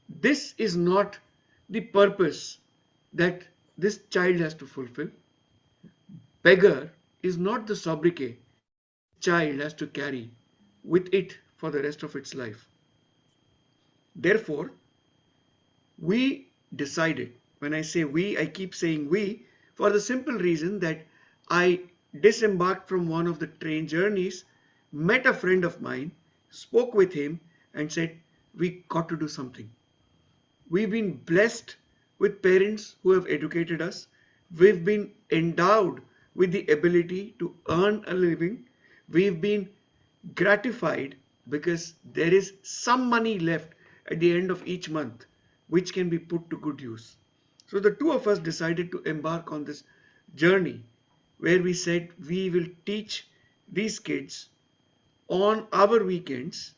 This is not the purpose that this child has to fulfill. Beggar is not the sobriquet this child has to carry with it for the rest of its life. Therefore, we decided, when I say we, I keep saying we, for the simple reason that I disembarked from one of the train journeys, met a friend of mine, spoke with him, and said, we got to do something. We've been blessed with parents who have educated us. We've been endowed with the ability to earn a living. We've been gratified because there is some money left at the end of each month which can be put to good use. So the two of us decided to embark on this journey where we said we will teach these kids on our weekends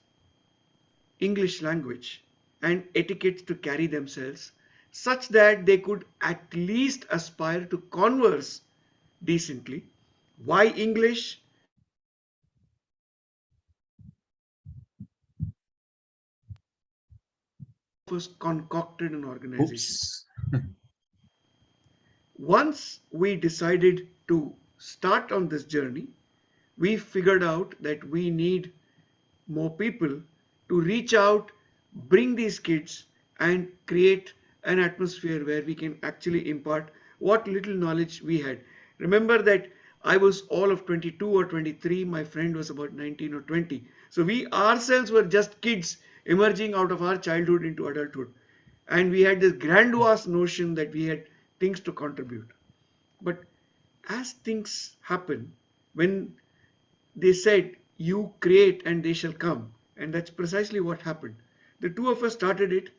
English language and etiquette to carry themselves such that they could at least aspire to converse decently. Why English? Was concocted an organization. Oops. Once we decided to start on this journey, we figured out that we need more people to reach out, bring these kids, and create an atmosphere where we can actually impart what little knowledge we had. Remember that I was all of 22 or 23, my friend was about 19 or 20. So we ourselves were just kids emerging out of our childhood into adulthood. And we had this grandiose notion that we had things to contribute. But as things happen, when they said, you create and they shall come. And that's precisely what happened. The two of us started it.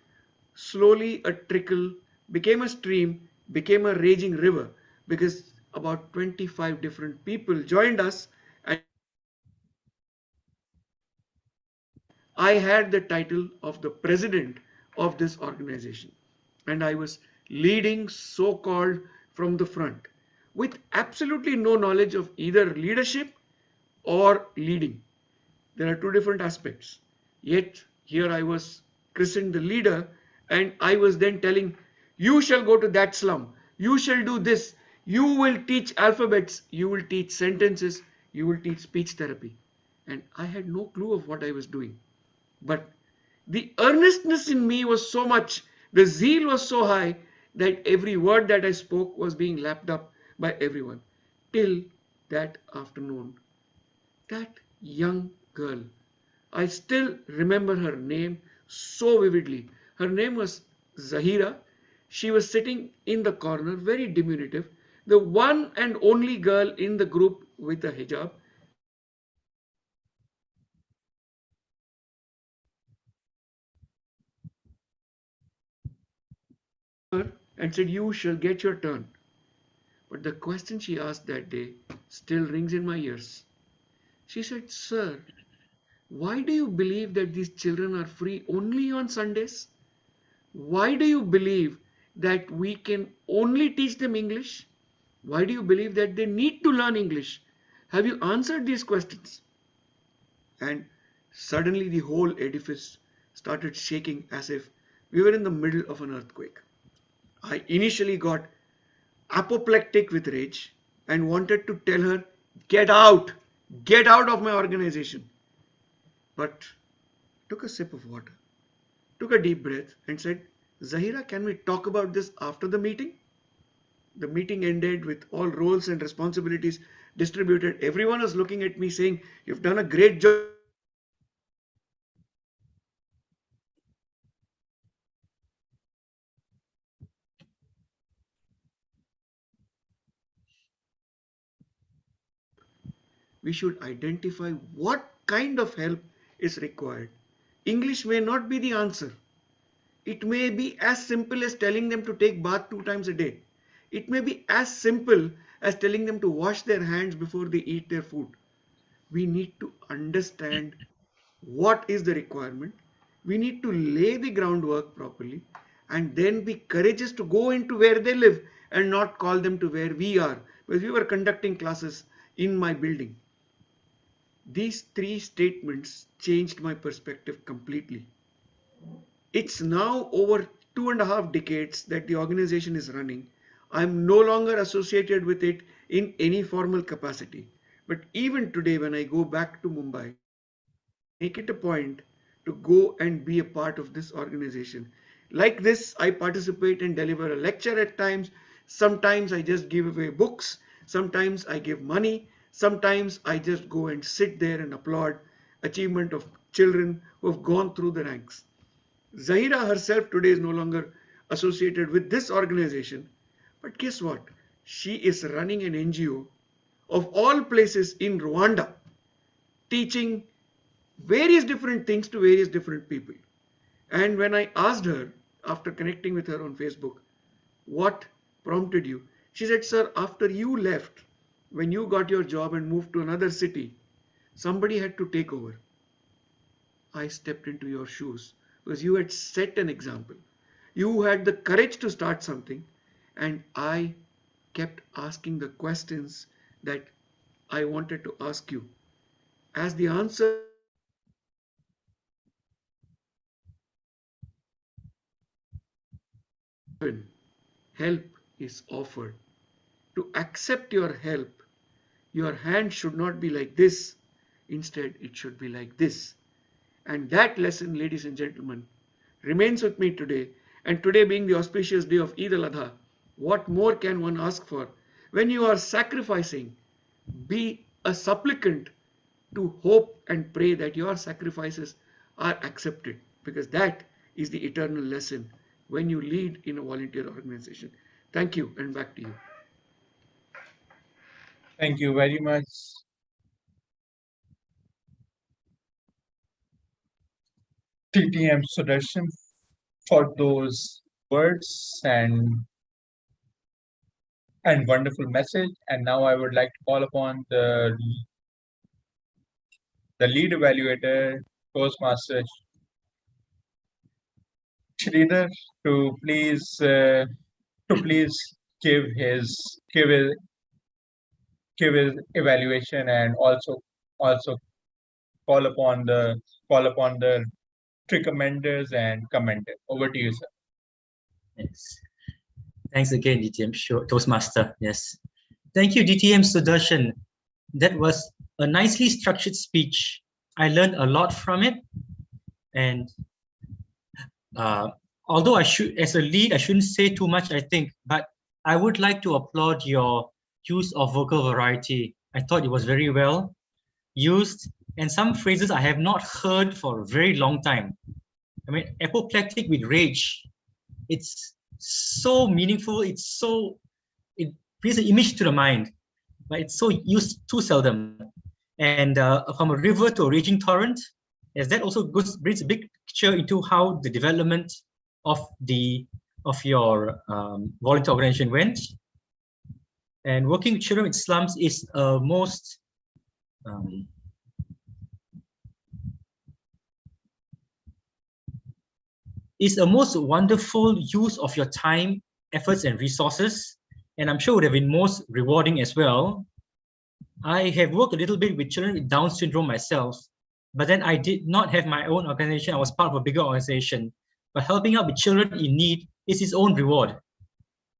Slowly a trickle became a stream, became a raging river because about 25 different people joined us. And I had the title of the president of this organization. And I was leading so called from the front with absolutely no knowledge of either leadership or leading. There are two different aspects. Yet here I was christened the leader, and I was then telling, you shall go to that slum, you shall do this, you will teach alphabets, you will teach sentences, you will teach speech therapy. And I had no clue of what I was doing. But the earnestness in me was so much, the zeal was so high that every word that I spoke was being lapped up by everyone. Till that afternoon, that young girl, I still remember her name so vividly. Her name was Zahira. She was sitting in the corner, very diminutive, the one and only girl in the group with a hijab. And said, you shall get your turn. But the question she asked that day still rings in my ears. She said, sir, why do you believe that these children are free only on Sundays? Why do you believe that we can only teach them English? Why do you believe that they need to learn English? Have you answered these questions? And suddenly the whole edifice started shaking as if we were in the middle of an earthquake. I initially got apoplectic with rage and wanted to tell her, get out of my organization. But took a sip of water, took a deep breath, and said, Zahira, can we talk about this after the meeting? The meeting ended with all roles and responsibilities distributed. Everyone was looking at me saying, you've done a great job. We should identify what kind of help is required. English may not be the answer. It may be as simple as telling them to take bath 2 times a day. It may be as simple as telling them to wash their hands before they eat their food. We need to understand what is the requirement. We need to lay the groundwork properly and then be courageous to go into where they live and not call them to where we are. Because we were conducting classes in my building. These three statements changed my perspective completely. It's now over 2.5 decades that the organization is running. I'm no longer associated with it in any formal capacity. But even today, when I go back to Mumbai, I make it a point to go and be a part of this organization. Like this, I participate and deliver a lecture at times. Sometimes I just give away books. Sometimes I give money. Sometimes I just go and sit there and applaud achievement of children who have gone through the ranks. Zahira herself today is no longer associated with this organization. But guess what? She is running an NGO of all places in Rwanda, teaching various different things to various different people. And when I asked her, after connecting with her on Facebook, what prompted you? She said, Sir, after you left, when you got your job and moved to another city, somebody had to take over. I stepped into your shoes because you had set an example. You had the courage to start something, and I kept asking the questions that I wanted to ask you. As the answers given, help is offered. To accept your help, your hand should not be like this. Instead, it should be like this. And that lesson, ladies and gentlemen, remains with me today. And today being the auspicious day of Eid al-Adha, what more can one ask for? When you are sacrificing, be a supplicant to hope and pray that your sacrifices are accepted, because that is the eternal lesson when you lead in a volunteer organization. Thank you, and back to you. Thank you very much, TTM Sudarshan, for those words and wonderful message. And now I would like to call upon the lead evaluator, Toastmaster Sridhar, to please give his evaluation, and also call upon the recommenders and commenters. Over to you, sir. Yes. Thanks again, DTM Toastmaster. Yes. Thank you, DTM Sudarshan. That was a nicely structured speech. I learned a lot from it. And although as a lead, I shouldn't say too much, I think, but I would like to applaud your use of vocal variety. I thought it was very well used, and some phrases I have not heard for a very long time. I mean, apoplectic with rage. It's so meaningful. It brings an image to the mind, but it's so used too seldom. And from a river to a raging torrent, as that also brings a big picture into how the development of your volunteer organization went. And working with children with slums is a most wonderful use of your time, efforts, and resources. And I'm sure it would have been most rewarding as well. I have worked a little bit with children with Down syndrome myself, but then I did not have my own organization. I was part of a bigger organization. But helping out with children in need is its own reward.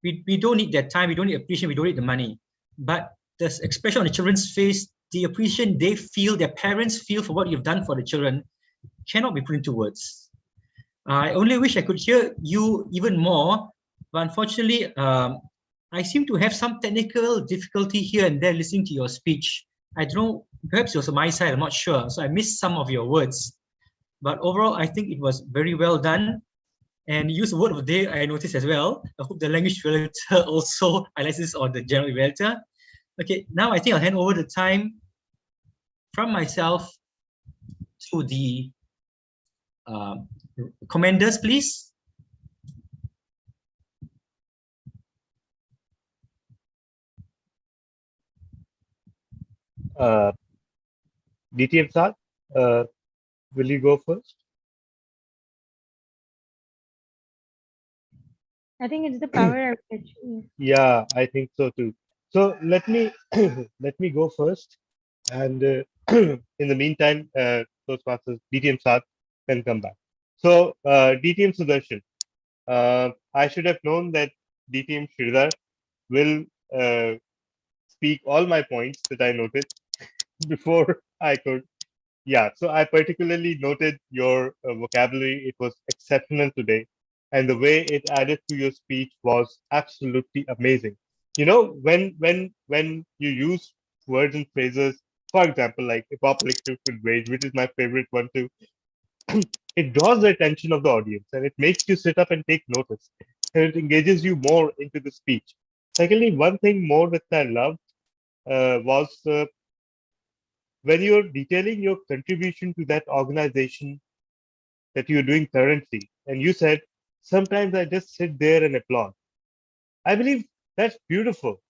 We don't need that time, we don't need appreciation, we don't need the money. But the expression on the children's face, the appreciation they feel, their parents feel for what you've done for the children, cannot be put into words. I only wish I could hear you even more, but unfortunately, I seem to have some technical difficulty here and there listening to your speech. I don't know, perhaps it was on my side, I'm not sure. So I missed some of your words. But overall, I think it was very well done. And use the word of the day, I noticed as well. I hope the language evaluator also highlights this on the general evaluator. Okay, now I think I'll hand over the time from myself to the commenders, please. DTM Saad, will you go first? I think it's the power outage. Yeah, I think so too. So let me let me go first, and in the meantime, Toastmasters DTM Saad can come back. So, DTM Sudarshan, I should have known that DTM Sridhar will speak all my points that I noted before I could. Yeah, so I particularly noted your vocabulary. It was exceptional today, and the way it added to your speech was absolutely amazing. You know, when you use words and phrases, for example, like apoplectic rage, which is my favorite one too, it draws the attention of the audience and it makes you sit up and take notice, and it engages you more into the speech. Secondly, one thing more that I loved was when you're detailing your contribution to that organization that you're doing currently, and you said, sometimes I just sit there and applaud. I believe that's beautiful.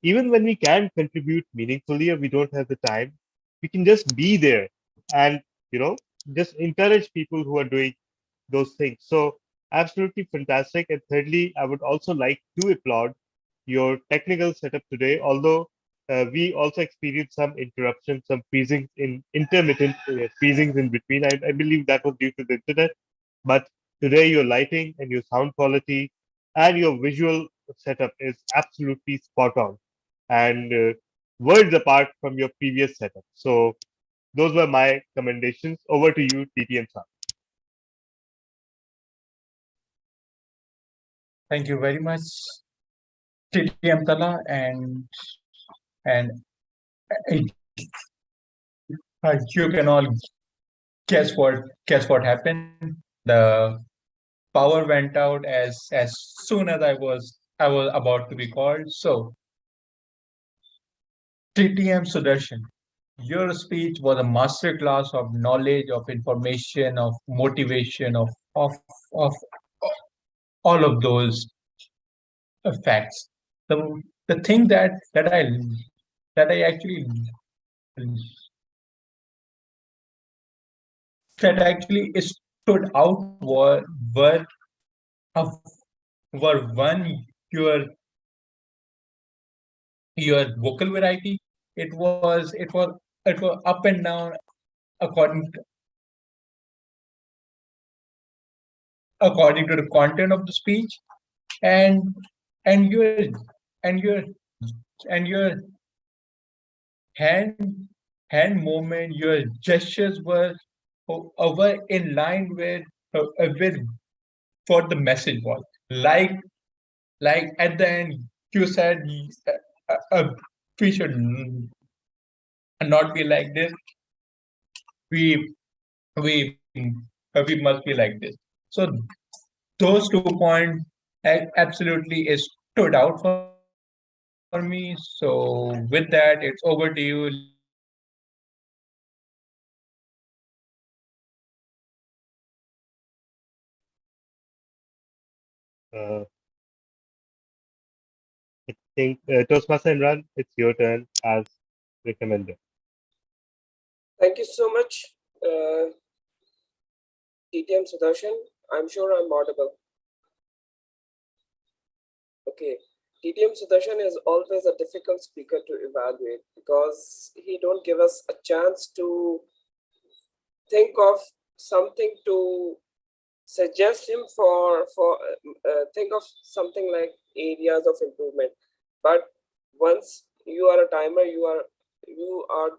Even when we can contribute meaningfully or we don't have the time, we can just be there and, you know, just encourage people who are doing those things. So, absolutely fantastic. And thirdly, I would also like to applaud your technical setup today, although we also experienced some interruptions, some freezing in intermittent freezings in between. I believe that was due to the internet. But today, your lighting and your sound quality and your visual setup is absolutely spot on and worlds apart from your previous setup. So, those were my commendations. Over to you, TTM sir. Thank you very much, TTM Tala, and you can all guess what happened. The power went out as soon as I was about to be called. So TTM Sudarshan, your speech was a masterclass of knowledge, of information, of motivation, of all of those facts. The thing that I actually that actually stood out of were one, your vocal variety. It was up and down according according to the content of the speech, and and your and your and your hand hand movement, your gestures were in line with what the message was. Like like at the end, you said we should not be like this. We we we must be like this. So those 2 points absolutely is stood out for me. So with that, it's over to you. Let's hear your Uh, I think Toastmaster Imran, it's your turn as recommended. Thank you so much, TTM Sudarshan. I'm sure I'm audible. Okay. TTM Sudarshan is always a difficult speaker to evaluate because he don't give us a chance to think of something to suggest him for think of something like areas of improvement. But once you are a timer, you are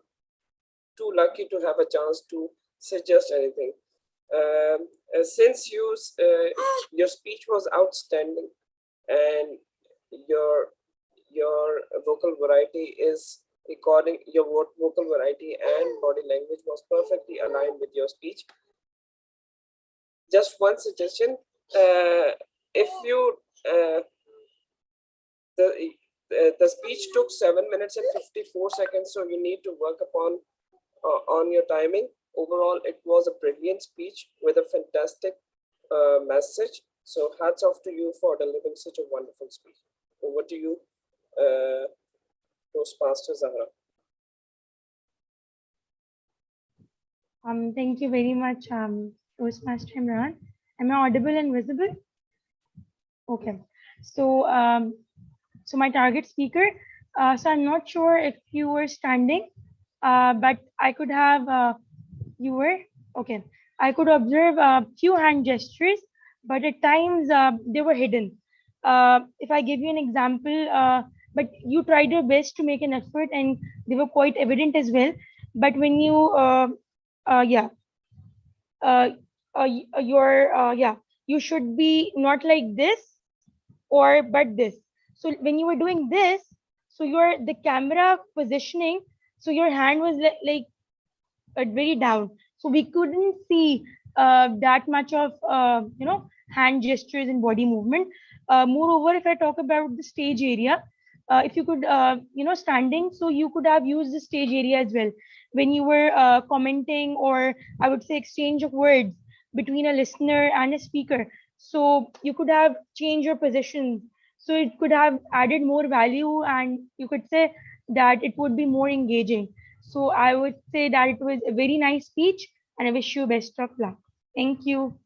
too lucky to have a chance to suggest anything. Since your speech was outstanding and your your vocal variety is recording your vocal variety and body language was perfectly aligned with your speech. Just one suggestion: if you the speech took 7 minutes and 54 seconds, so you need to work upon on your timing. Overall, it was a brilliant speech with a fantastic message. So hats off to you for delivering such a wonderful speech. Over to you, Toastmaster Zahra. Thank you very much, Toastmaster Imran. Am I audible and visible? Okay. So, so my target speaker. So I'm not sure if you were standing, but I could have you were okay. I could observe a few hand gestures, but at times they were hidden. If I give you an example, but you tried your best to make an effort, and they were quite evident as well. But when you, yeah, uh, your, yeah, you should be not like this or but this. So when you were doing this, so your the camera positioning, so your hand was like very down, so we couldn't see that much of hand gestures and body movement. Moreover, if I talk about the stage area, if you could standing, so you could have used the stage area as well when you were commenting, or I would say exchange of words between a listener and a speaker. So you could have changed your positions, so it could have added more value, and you could say that it would be more engaging. So I would say that it was a very nice speech, and I wish you best of luck. Thank you.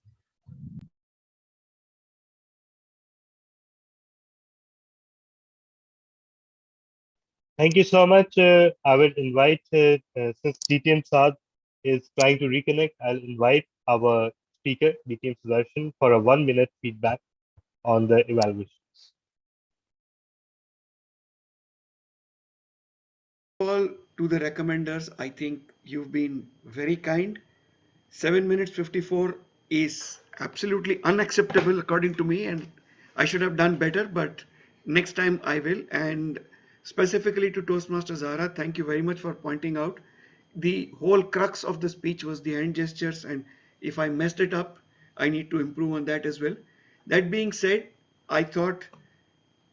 Thank you so much. I will invite, since DTM Saad is trying to reconnect, I'll invite our speaker, DTM Sudarshan, for a 1 minute feedback on the evaluations. All to the recommenders, I think you've been very kind. 7 minutes 54 is absolutely unacceptable according to me, and I should have done better, but next time I will. And specifically to Toastmaster Zara, thank you very much for pointing out the whole crux of the speech was the hand gestures, and if I messed it up, I need to improve on that as well. That being said, I thought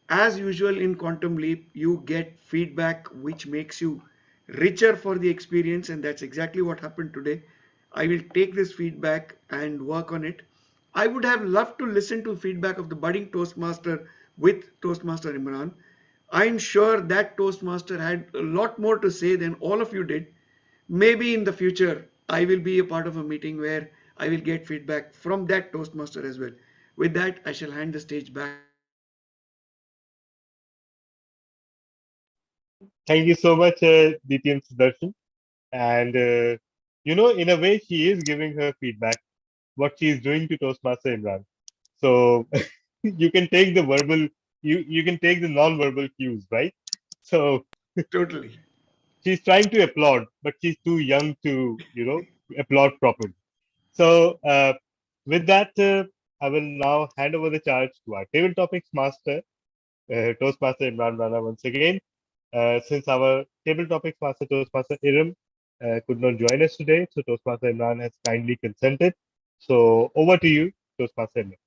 as usual in Quantum Leap, you get feedback which makes you richer for the experience, and that's exactly what happened today. I will take this feedback and work on it. I would have loved to listen to feedback of the budding Toastmaster with Toastmaster Imran. I'm sure that Toastmaster had a lot more to say than all of you did. Maybe in the future, I will be a part of a meeting where I will get feedback from that Toastmaster as well. With that, I shall hand the stage back. Thank you so much, DTM Sudarshan. And, in a way, she is giving her feedback, what she is doing to Toastmaster Imran. So you can take the verbal, you can take the non-verbal cues, right? So Totally. she's trying to applaud, but she's too young to, applaud properly. So with that, I will now hand over the charge to our table topics master, Toastmaster Imran Rana once again. Since our table topics master, Toastmaster Iram, could not join us today, so Toastmaster Imran has kindly consented. So over to you, Toastmaster Imran.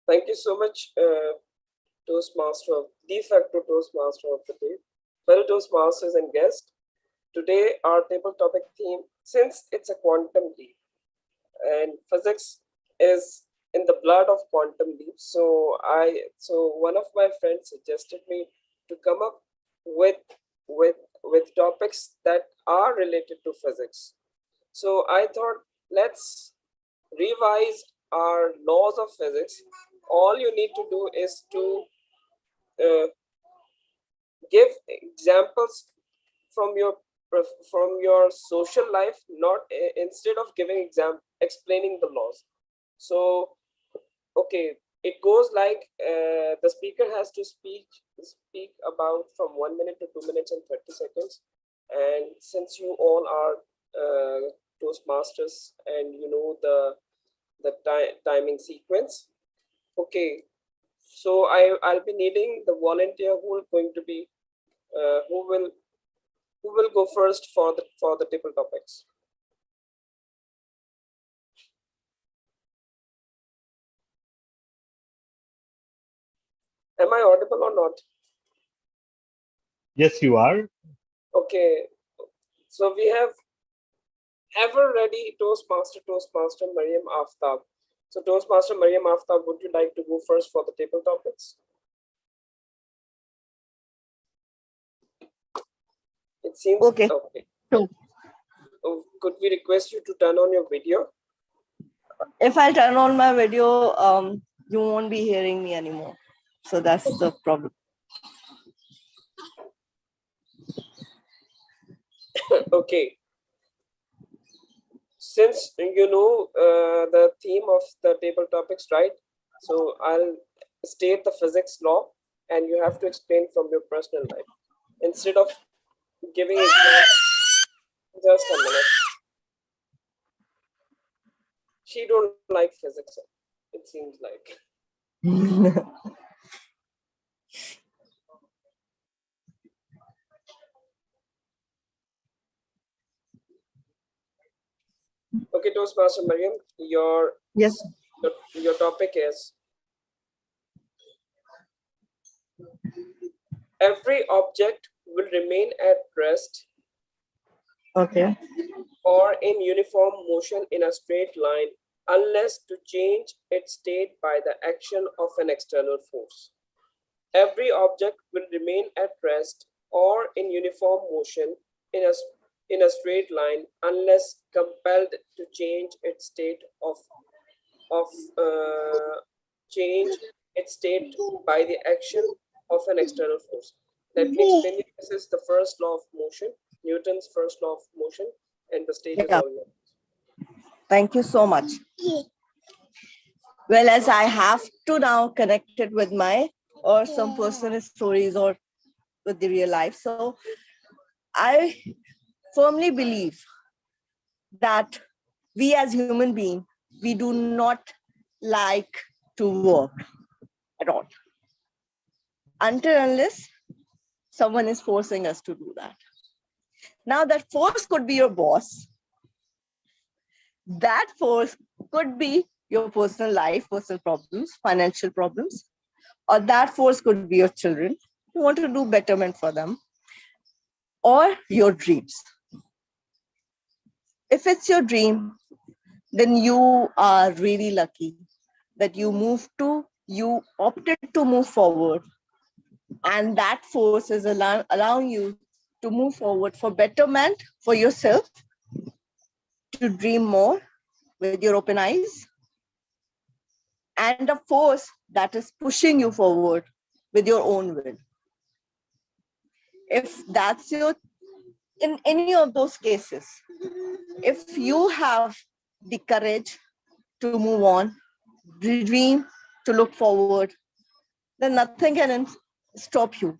Thank you so much, Toastmaster, de facto Toastmaster of the day, fellow Toastmasters and guests. Today, our table topic theme, since it's a quantum leap and physics is in the blood of quantum leap, so one of my friends suggested me to come up with with topics that are related to physics. So I thought, let's revise our laws of physics. All you need to do is to give examples from your social life, not instead of giving explaining the laws. So okay, it goes like the speaker has to speak about from 1 minute to 2 minutes and 30 seconds. And since you all are Toastmasters and you know the timing sequence, okay, so I'll be needing the volunteer who will going to be who will go first for the table topics. Am I audible or not? Yes, you are. Okay, so we have ever ready Toastmaster Mariam Aftab. So Toastmaster Mariam Aftab, would you like to go first for the table topics? It seems Okay. okay. Could we request you to turn on your video? If I turn on my video, you won't be hearing me anymore. So that's the problem. Okay. since you know the theme of the table topics, right? So I'll state the physics law, and you have to explain from your personal life instead of giving example. Just a minute. She don't like physics. It seems like. Okay, Toastmaster Mariam, Yes. your topic is every object will remain at rest Okay. or in uniform motion in a straight line unless to change its state by the action of an external force. Every object will remain at rest or in uniform motion in a straight line unless compelled to change its state of change its state by the action of an external force. Let me explain you. This is the first law of motion, Newton's first law of motion, and the stage is Yeah. all yours. Thank you so much. Well, as I have to now connect it with my or some personal stories or with the real life. So I firmly believe that we as human beings, we do not like to work at all until unless someone is forcing us to do that. Now that force could be your boss. That force could be your personal life, personal problems, financial problems, or that force could be your children. You want to do betterment for them, or your dreams. If it's your dream, then you are really lucky that you opted to move forward. And that force is allowing you to move forward for betterment for yourself, to dream more with your open eyes, and a force that is pushing you forward with your own will. If that's your, in any of those cases, if you have the courage to move on, dream, to look forward, then nothing can stop you.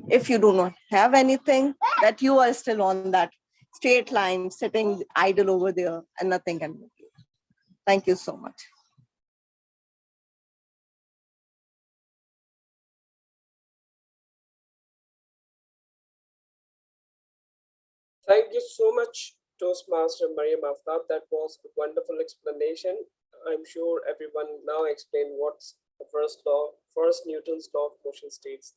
If you do not have anything, that you are still on that straight line, sitting idle over there, and nothing can move you. Thank you so much. Thank you so much, Toastmaster Mariam Aftab. That was a wonderful explanation. I'm sure everyone now explained what's the first Newton's law of motion states.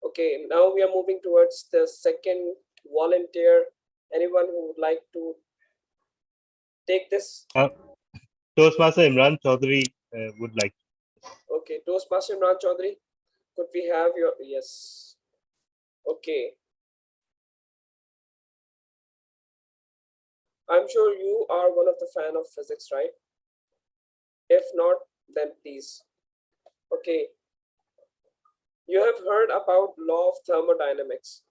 Okay, now we are moving towards the second volunteer. Anyone who would like to take this? Toastmaster Imran Chaudhary would like. Okay, Toastmaster Imran Chaudhary, could we have your, yes. Okay. I'm sure you are one of the fan of physics, right? If not, then please. Okay. You have heard about law of thermodynamics.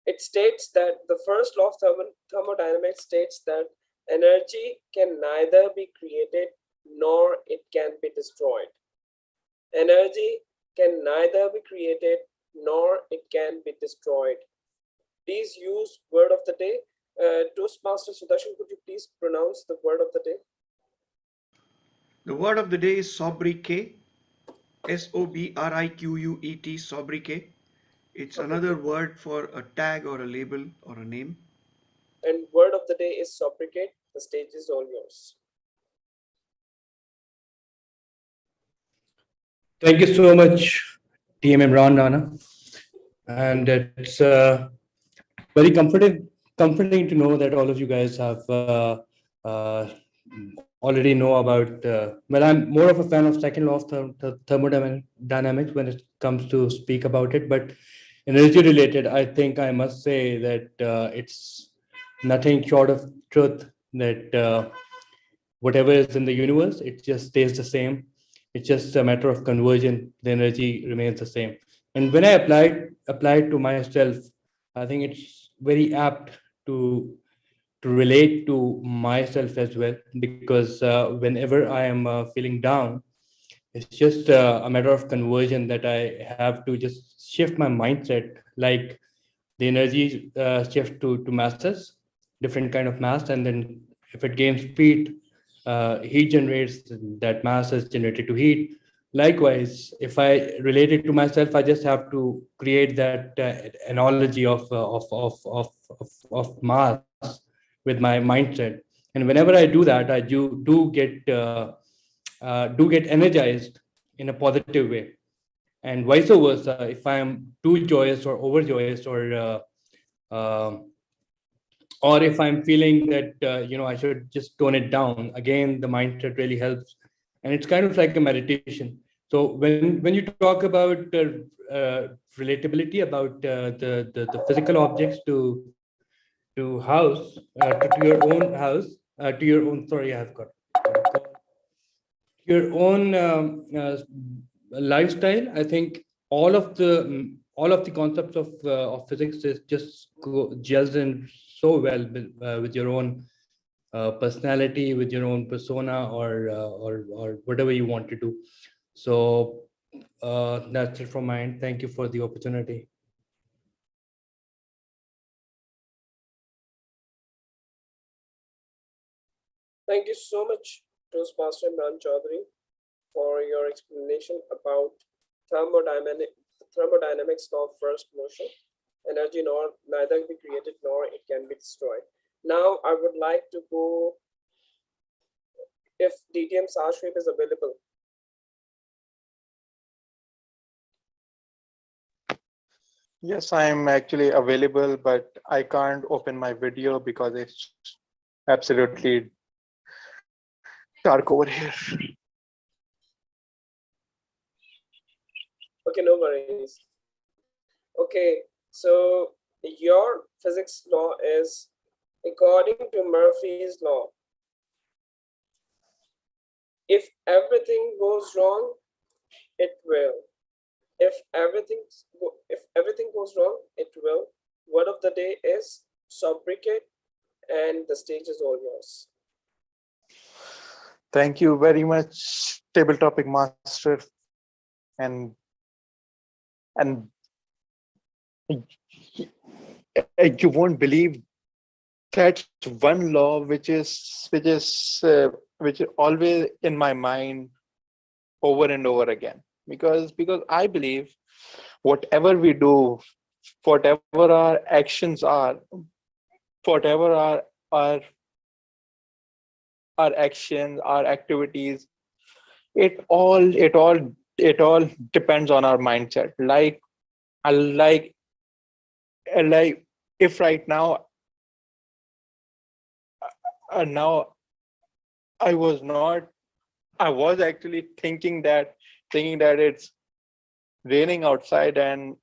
It states that the first law of thermodynamics states that energy can neither be created nor it can be destroyed. Energy can neither be created nor it can be destroyed. Please use word of the day. Toastmaster Sudarshan, could you please pronounce the word of the day? The word of the day is sobriquet. SOBRIQUET, sobriquet. It's another word for a tag or a label or a name. And word of the day is sobriquet. The stage is all yours. Thank you so much, TM Imran Rana. And it's very comforting to know that all of you guys have already know about, well, I'm more of a fan of second law of thermodynamics when it comes to speak about it, but energy related, I think I must say that it's nothing short of truth that whatever is in the universe, it just stays the same. It's just a matter of conversion. The energy remains the same. And when I applied to myself, I think it's very apt to relate to myself as well, because whenever I am feeling down, it's just a matter of conversion that I have to just shift my mindset, like the energy shift to masses, different kind of mass, and then if it gains speed, heat generates, that mass is generated to heat. Likewise, if I relate it to myself, I just have to create that analogy of mass with my mindset. And whenever I do that, I do get energized in a positive way. And vice versa, if I am too joyous or overjoyous, or if I'm feeling that I should just tone it down, again the mindset really helps, and it's kind of like a meditation. So when you talk about relatability, about the physical objects to house, to your own house, to your own, sorry, I have got your own lifestyle. I think all of the concepts of physics is just gels in so well with your own personality, with your own persona, or whatever you want to do. So that's it from my end. Thank you for the opportunity. Thank you so much, Toastmaster Imran Chaudhary, for your explanation about thermodynamics law of first motion. Energy neither be created nor it can be destroyed. Now I would like to go, if DTM Sashwip is available. Yes, I'm actually available, but I can't open my video because it's absolutely dark over here. Okay, no worries. Okay, so your physics law is according to Murphy's law. If everything goes wrong, it will. If everything goes wrong, it will. Word of the day is sobriquet, and the stage is all yours. Thank you very much, Table Topic Master, and you won't believe that's one law which is always in my mind over and over again, because I believe whatever we do, whatever our actions are, whatever our our actions, our activities, it all depends on our mindset. Like like if right now now I was actually thinking that it's raining outside, uh,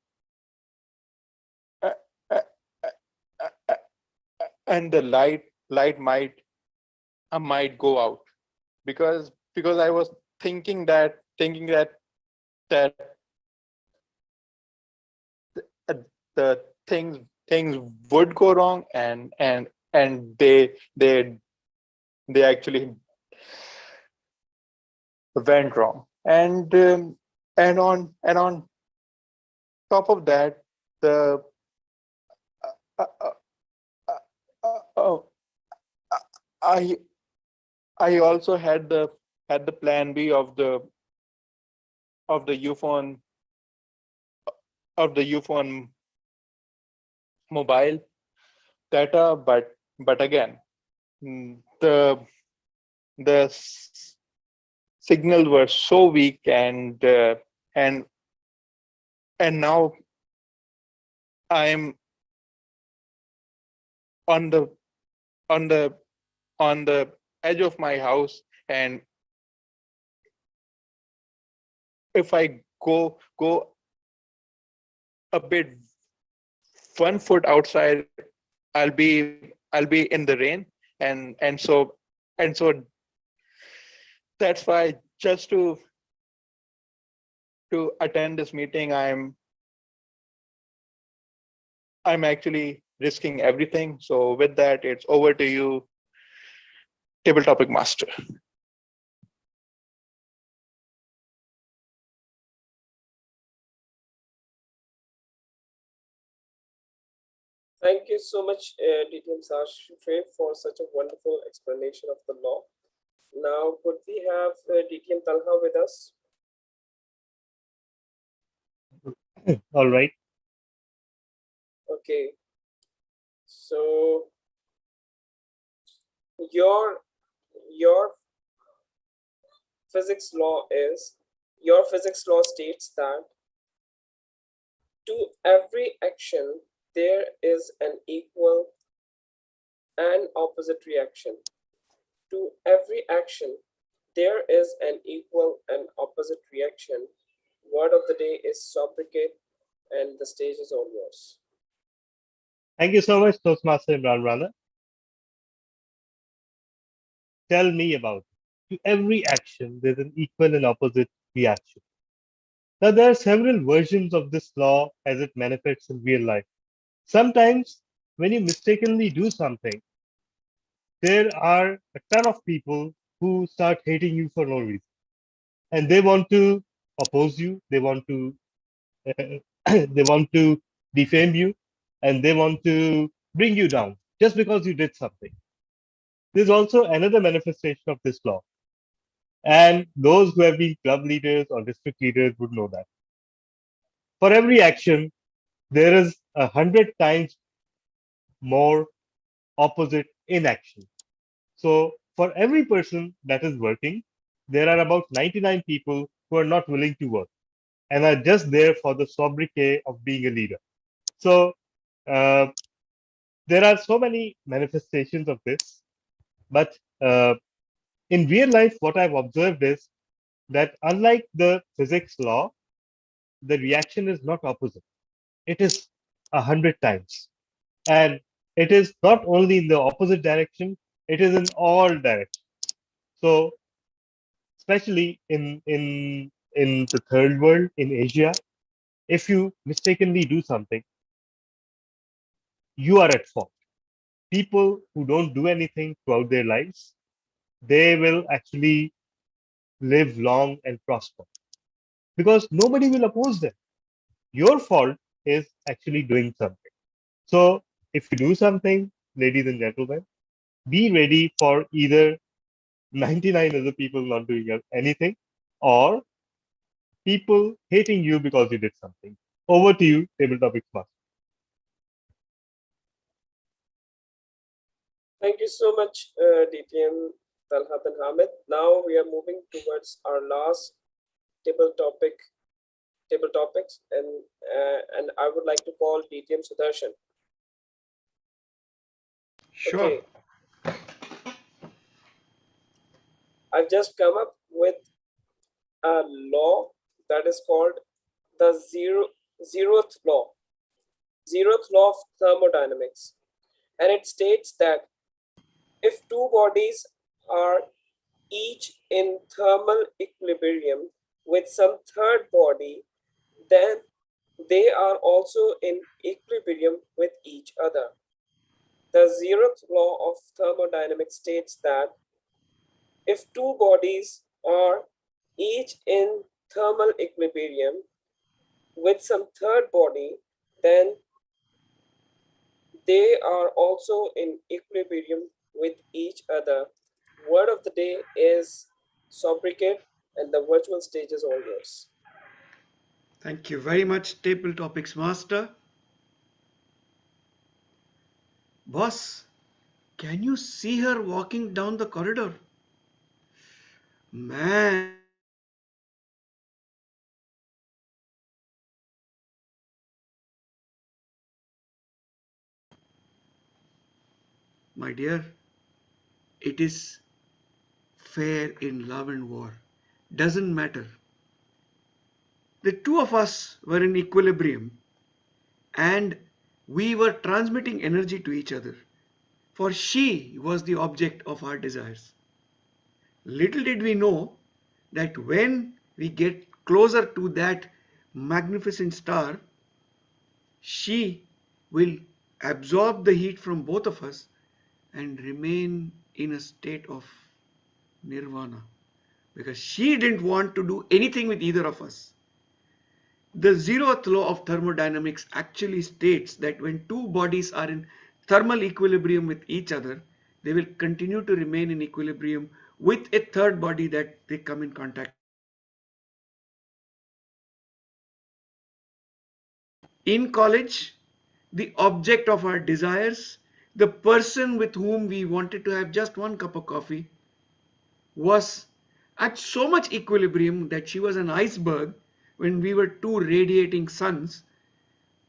uh, uh, and the light might go out, because I was thinking that uh, the things would go wrong, and they actually went wrong. And on top of that, the uh, uh, uh, uh, I also had the plan B of the UFON mobile data, but again, the signals were so weak, and now I'm on the on the on the edge of my house, and if I go a bit 1 foot outside, I'll be in the rain, and so that's why, just to attend this meeting, I'm actually risking everything. So with that, it's over to you, table topic master. Thank you so much, DTM Sashtre, for such a wonderful explanation of the law. Now, could we have DTM Talha with us? All right. Okay, so your your physics law is your physics law states that to every action there is an equal and opposite reaction. To every action there is an equal and opposite reaction. Word of the day is sobriquet, and the stage is all yours. Thank you so much, Toastmaster Imran Rana. Tell me about it. To every action, there's an equal and opposite reaction. Now, there are several versions of this law as it manifests in real life. Sometimes, when you mistakenly do something, there are a ton of people who start hating you for no reason. And they want to oppose you, they want to they want to defame you, and they want to bring you down just because you did something. There's also another manifestation of this law. And those who have been club leaders or district leaders would know that. For every action, there is 100 times more opposite inaction. So for every person that is working, there are about 99 people who are not willing to work and are just there for the sobriquet of being a leader. So uh, there are so many manifestations of this, but in real life, what I've observed is that unlike the physics law, the reaction is not opposite. It is 100 times. And it is not only in the opposite direction, it is in all directions. So especially in the third world, in Asia, if you mistakenly do something, you are at fault. People who don't do anything throughout their lives, they will actually live long and prosper because nobody will oppose them. Your fault is actually doing something. So if you do something, ladies and gentlemen, be ready for either 99 other people not doing anything or people hating you because you did something. Over to you, Table Topics Master. Thank you so much, DTM Talha bin Hamid. Now we are moving towards our last table topics, and I would like to call DTM Sudarshan. Sure. Okay, I've just come up with a law that is called the zeroth law, zeroth law of thermodynamics, and it states that if two bodies are each in thermal equilibrium with some third body, then they are also in equilibrium with each other. The zeroth law of thermodynamics states that if two bodies are each in thermal equilibrium with some third body, then they are also in equilibrium with each other. Word of the day is sobriquet, and the virtual stage is all yours. Thank you very much, Table Topics Master. Boss, can you see her walking down the corridor? Man, my dear, it is fair in love and war. Doesn't matter. The two of us were in equilibrium and we were transmitting energy to each other, for she was the object of our desires. Little did we know that when we get closer to that magnificent star, she will absorb the heat from both of us, and remain in a state of nirvana because she didn't want to do anything with either of us. The zeroth law of thermodynamics actually states that when two bodies are in thermal equilibrium with each other, they will continue to remain in equilibrium with a third body that they come in contact with. In college, the object of our desires, the person with whom we wanted to have just one cup of coffee, was at so much equilibrium that she was an iceberg when we were two radiating suns.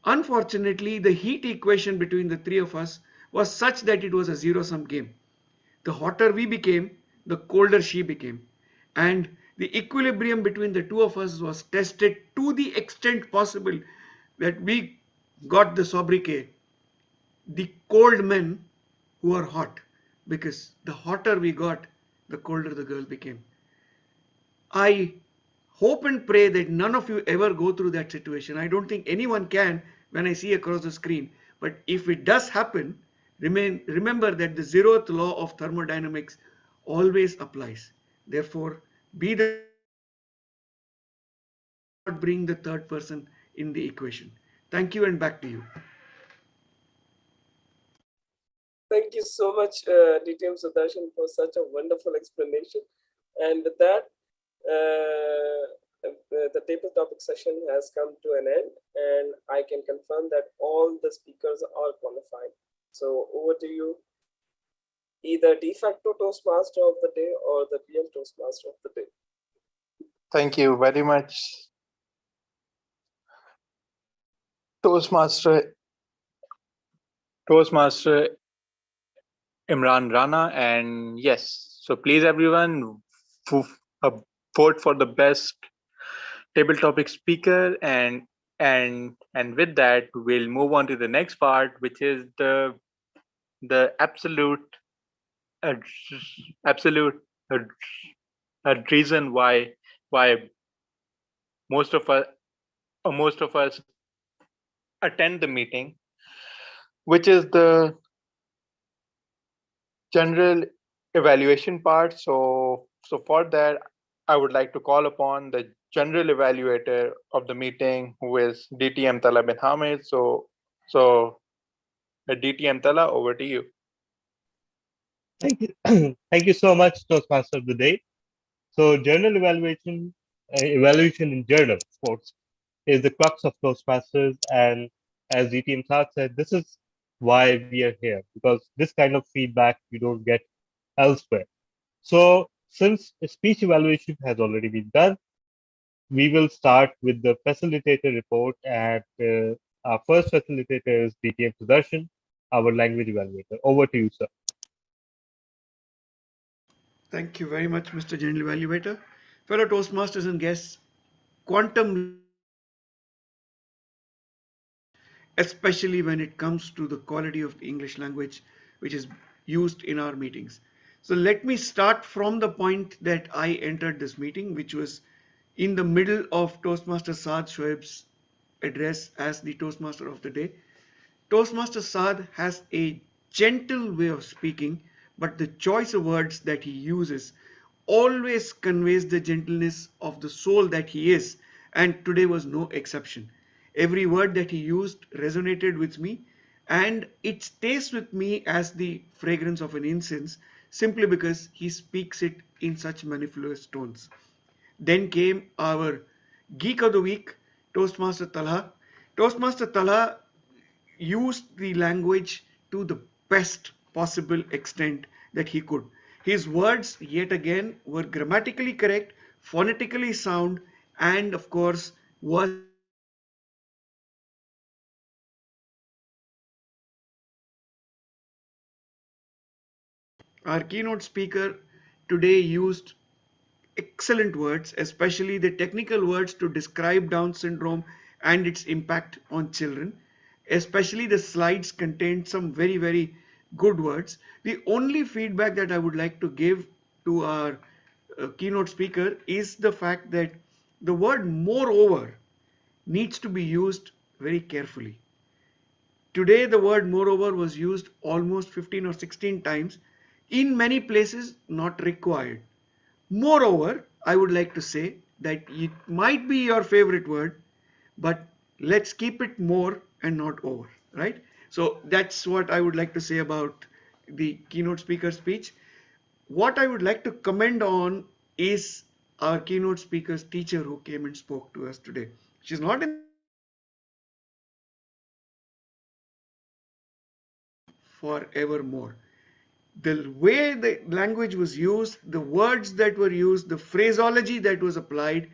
Unfortunately, the heat equation between the three of us was such that it was a zero-sum game. The hotter we became, the colder she became. And the equilibrium between the two of us was tested to the extent possible that we got the sobriquet, the cold men who are hot, because the hotter we got, the colder the girl became. I hope and pray that none of you ever go through that situation. I don't think anyone can when I see across the screen. But if it does happen, remember that the zeroth law of thermodynamics always applies. Therefore, be the second person in the equation. Do not bring the third person in the equation. Thank you and back to you. Thank you so much, DTM Sudarshan, for such a wonderful explanation. And with that, the table topic session has come to an end, and I can confirm that all the speakers are qualified. So over to you, either de facto Toastmaster of the day or the real Toastmaster of the day. Thank you very much, Toastmaster Imran Rana. And yes, so please everyone uh, vote for the best table topic speaker, and with that we'll move on to the next part, which is the uh, absolute uh, reason why most of us attend the meeting, which is the general evaluation part. So for that, I would like to call upon the general evaluator of the meeting, who is DTM Tala bin Hamid. So DTM Tala, over to you. Thank you. Thank you so much, Toastmaster of the day. So journal evaluation in journal sports is the crux of Toastmasters. And as DTM Saad said, this is why we are here, because this kind of feedback you don't get elsewhere. So since a speech evaluation has already been done, we will start with the facilitator report. And our first facilitator is DTM Sudarshan, our language evaluator. Over to you, sir. Thank you very much, Mr. General Evaluator. Fellow Toastmasters and guests, quantum leaps are possible in the English language, especially when it comes to the quality of the English language which is used in our meetings. So let me start from the point that I entered this meeting, which was in the middle of Toastmaster Saad Shoaib's address as the Toastmaster of the day. Toastmaster Saad has a gentle way of speaking, but the choice of words that he uses always conveys the gentleness of the soul that he is, and today was no exception. Every word that he used resonated with me, and it stays with me as the fragrance of an incense simply because he speaks it in such mellifluous tones. Then came our Geek of the Week, Toastmaster Talha. Toastmaster Talha used the language to the best possible extent that he could. His words, yet again, were grammatically correct, phonetically sound, and of course, was our keynote speaker today used excellent words, especially the technical words to describe Down syndrome and its impact on children. Especially the slides contained some very, very good words. The only feedback that I would like to give to our keynote speaker is the fact that the word moreover needs to be used very carefully. Today, the word moreover was used almost 15 or 16 times. In many places, not required. Moreover, I would like to say that it might be your favorite word, but let's keep it more and not over, right? So that's what I would like to say about the keynote speaker speech. What I would like to commend on is our keynote speaker's teacher who came and spoke to us today. She's not in the audience, but I would like to say forevermore. The way the language was used, the words that were used, the phraseology that was applied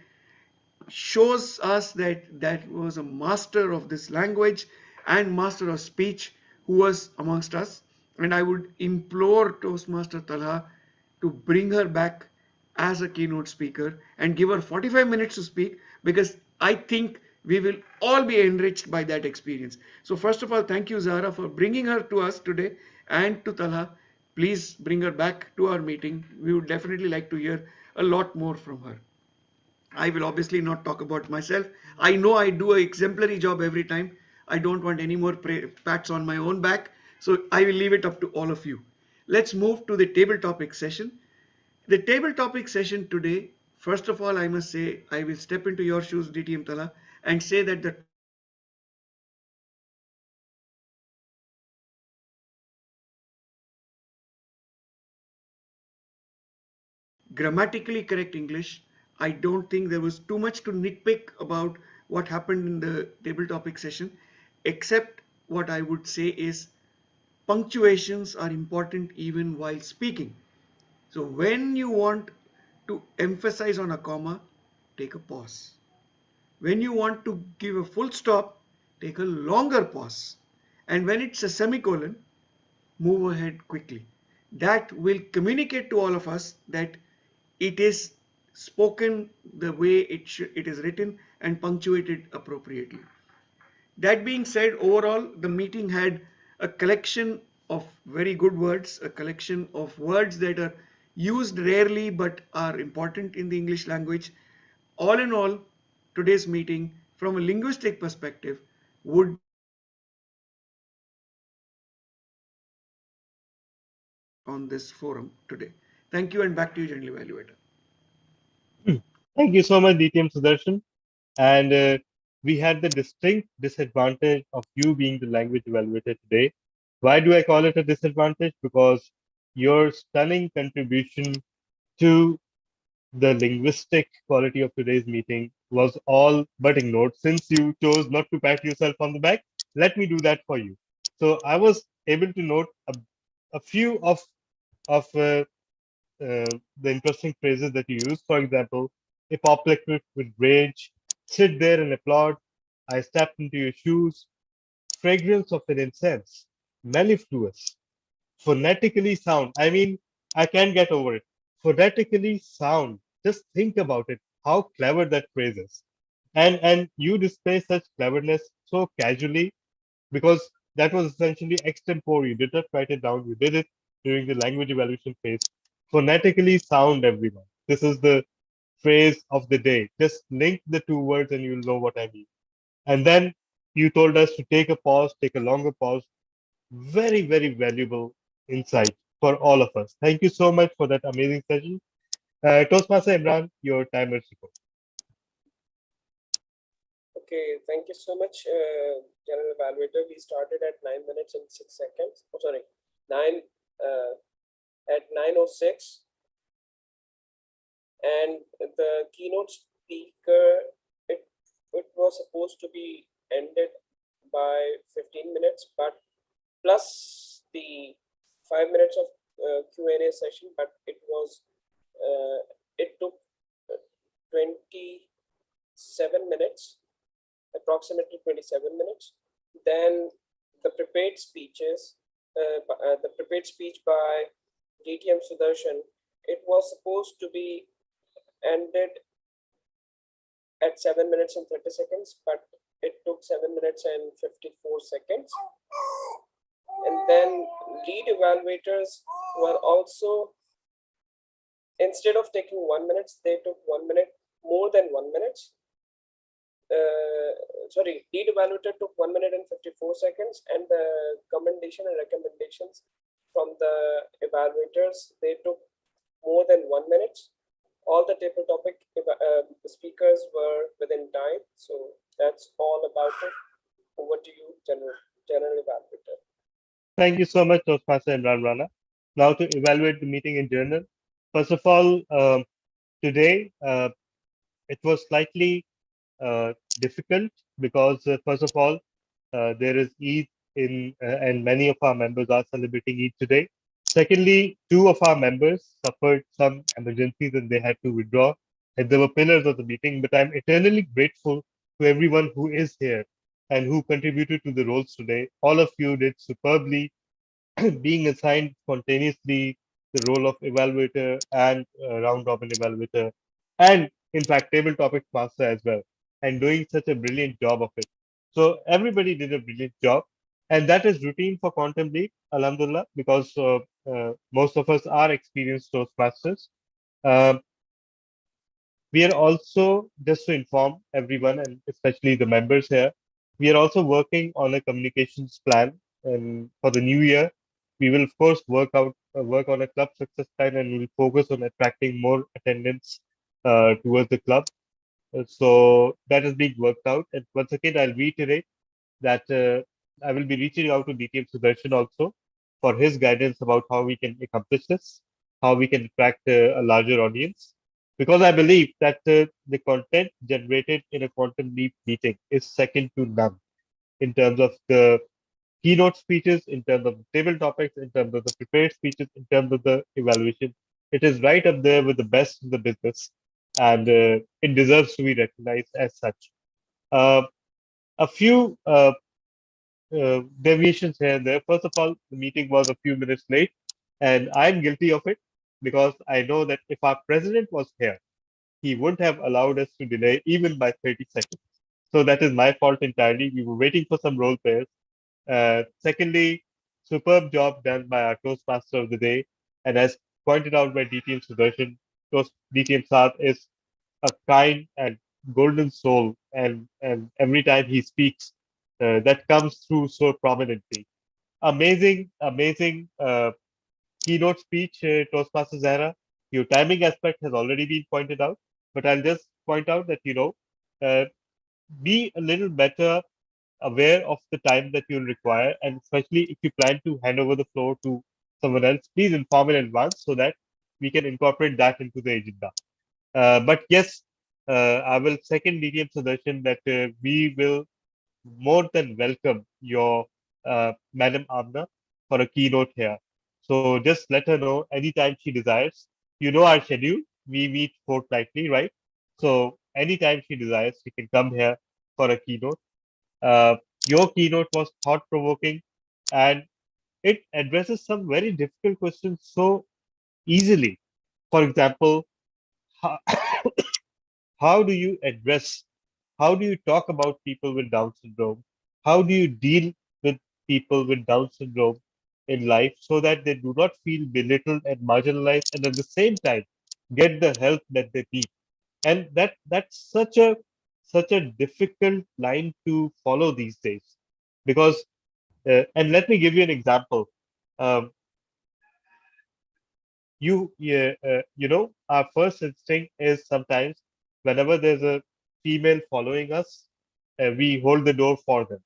shows us that that was a master of this language and master of speech who was amongst us. And I would implore Toastmaster Talha to bring her back as a keynote speaker and give her 45 minutes to speak, because I think we will all be enriched by that experience. So first of all, thank you, Zara, for bringing her to us today, and to Talha. Please bring her back to our meeting. We would definitely like to hear a lot more from her. I will obviously not talk about myself. I know I do an exemplary job every time. I don't want any more pats on my own back. So I will leave it up to all of you. Let's move to the table topic session. The table topic session today, first of all, I must say, I will step into your shoes, DTM Tala, and say that the topic today is grammatically correct English. I don't think there was too much to nitpick about what happened in the table topic session, except what I would say is punctuations are important even while speaking. So when you want to emphasize on a comma, take a pause. When you want to give a full stop, take a longer pause. And when it's a semicolon, move ahead quickly. That will communicate to all of us that it is spoken the way it is written and punctuated appropriately. That being said, overall, the meeting had a collection of very good words, a collection of words that are used rarely but are important in the English language. All in all, today's meeting, from a linguistic perspective, would on this forum today. Thank you, and back to you, General Evaluator. Thank you so much, DTM Sudarshan. And we had the distinct disadvantage of you being the language evaluator today. Why do I call it a disadvantage? Because your stunning contribution to the linguistic quality of today's meeting was all but ignored. Since you chose not to pat yourself on the back, let me do that for you. So I was able to note a few of the interesting phrases that you use. For example, apoplectic with rage, sit there and applaud, I stepped into your shoes, fragrance of an incense, mellifluous, phonetically sound. I mean, I can't get over it. Phonetically sound. Just think about it. How clever that phrase is. And you display such cleverness so casually, because that was essentially extempore. You did not write it down. You did it during the language evaluation phase. Phonetically sound, everyone. This is the phrase of the day. Just link the two words and you'll know what I mean. And then you told us to take a pause, take a longer pause. Very, very valuable insight for all of us. Thank you so much for that amazing session. Toastmaster Imran, your timer is go. Okay, thank you so much, General Evaluator. We started at 9 minutes and 6 seconds. Oh, sorry, 9 at 9:06, and the keynote speaker, it was supposed to be ended by 15 minutes, but plus the 5 minutes of Q&A session, but it took 27 minutes, approximately 27 minutes. Then the prepared speeches, the prepared speech by DTM Sudarshan, it was supposed to be ended at 7 minutes and 30 seconds, but it took 7 minutes and 54 seconds. And then lead evaluators were also, instead of taking 1 minute, they took 1 minute, more than 1 minute. lead evaluator took 1 minute and 54 seconds, and the commendation and recommendations from the evaluators, they took more than 1 minute. All the table topic speakers were within time. So that's all about it. Over to you, general evaluator. Thank you so much, Toastmaster Imran Rana. Now to evaluate the meeting in general. First of all, today it was slightly difficult because first of all, there is Eid and many of our members are celebrating Eid today. Secondly, two of our members suffered some emergencies and they had to withdraw, and they were pillars of the meeting. But I'm eternally grateful to everyone who is here and who contributed to the roles today. All of you did superbly, being assigned spontaneously the role of evaluator and round robin evaluator, and in fact, table topics master as well, and doing such a brilliant job of it. So everybody did a brilliant job, and that is routine for Quantum League, Alhamdulillah, because most of us are experienced Toastmasters. Um, we are also, just to inform everyone and especially the members here, we are also working on a communications plan. And for the new year, we will of course work on a club success plan, and we will focus on attracting more attendance towards the club. So that is being worked out. And once again, I'll reiterate that I will be reaching out to DTM Sudarshan also for his guidance about how we can accomplish this, how we can attract a larger audience. Because I believe that the content generated in a Quantum Leap meeting is second to none in terms of the keynote speeches, in terms of the table topics, in terms of the prepared speeches, in terms of the evaluation. It is right up there with the best in the business, and it deserves to be recognized as such. Uh, a few deviations here and there. First of all, the meeting was a few minutes late, and I'm guilty of it because I know that if our president was here, he wouldn't have allowed us to delay even by 30 seconds. So that is my fault entirely. We were waiting for some role players. Secondly, superb job done by our Toastmaster of the day. And as pointed out by DTM Sudarshan, DTM Saad is a kind and golden soul. And every time he speaks, that comes through so prominently. Amazing keynote speech, Toastmaster Zahra. Your timing aspect has already been pointed out, but I'll just point out that, uh, be a little better aware of the time that you'll require, and especially if you plan to hand over the floor to someone else, please inform in advance so that we can incorporate that into the agenda. But yes, I will second DTM suggestion that we will more than welcome your Madam Amna for a keynote here. So just let her know anytime she desires. You know our schedule. We meet fortnightly, right? So anytime she desires, she can come here for a keynote. Uh, your keynote was thought-provoking, and it addresses some very difficult questions so easily. For example, how, how do you address, how do you talk about people with Down syndrome? How do you deal with people with Down syndrome in life so that they do not feel belittled and marginalized, and at the same time get the help that they need? And that's such a difficult line to follow these days, because and let me give you an example. Um, our first instinct is sometimes whenever there's a female following us, we hold the door for them,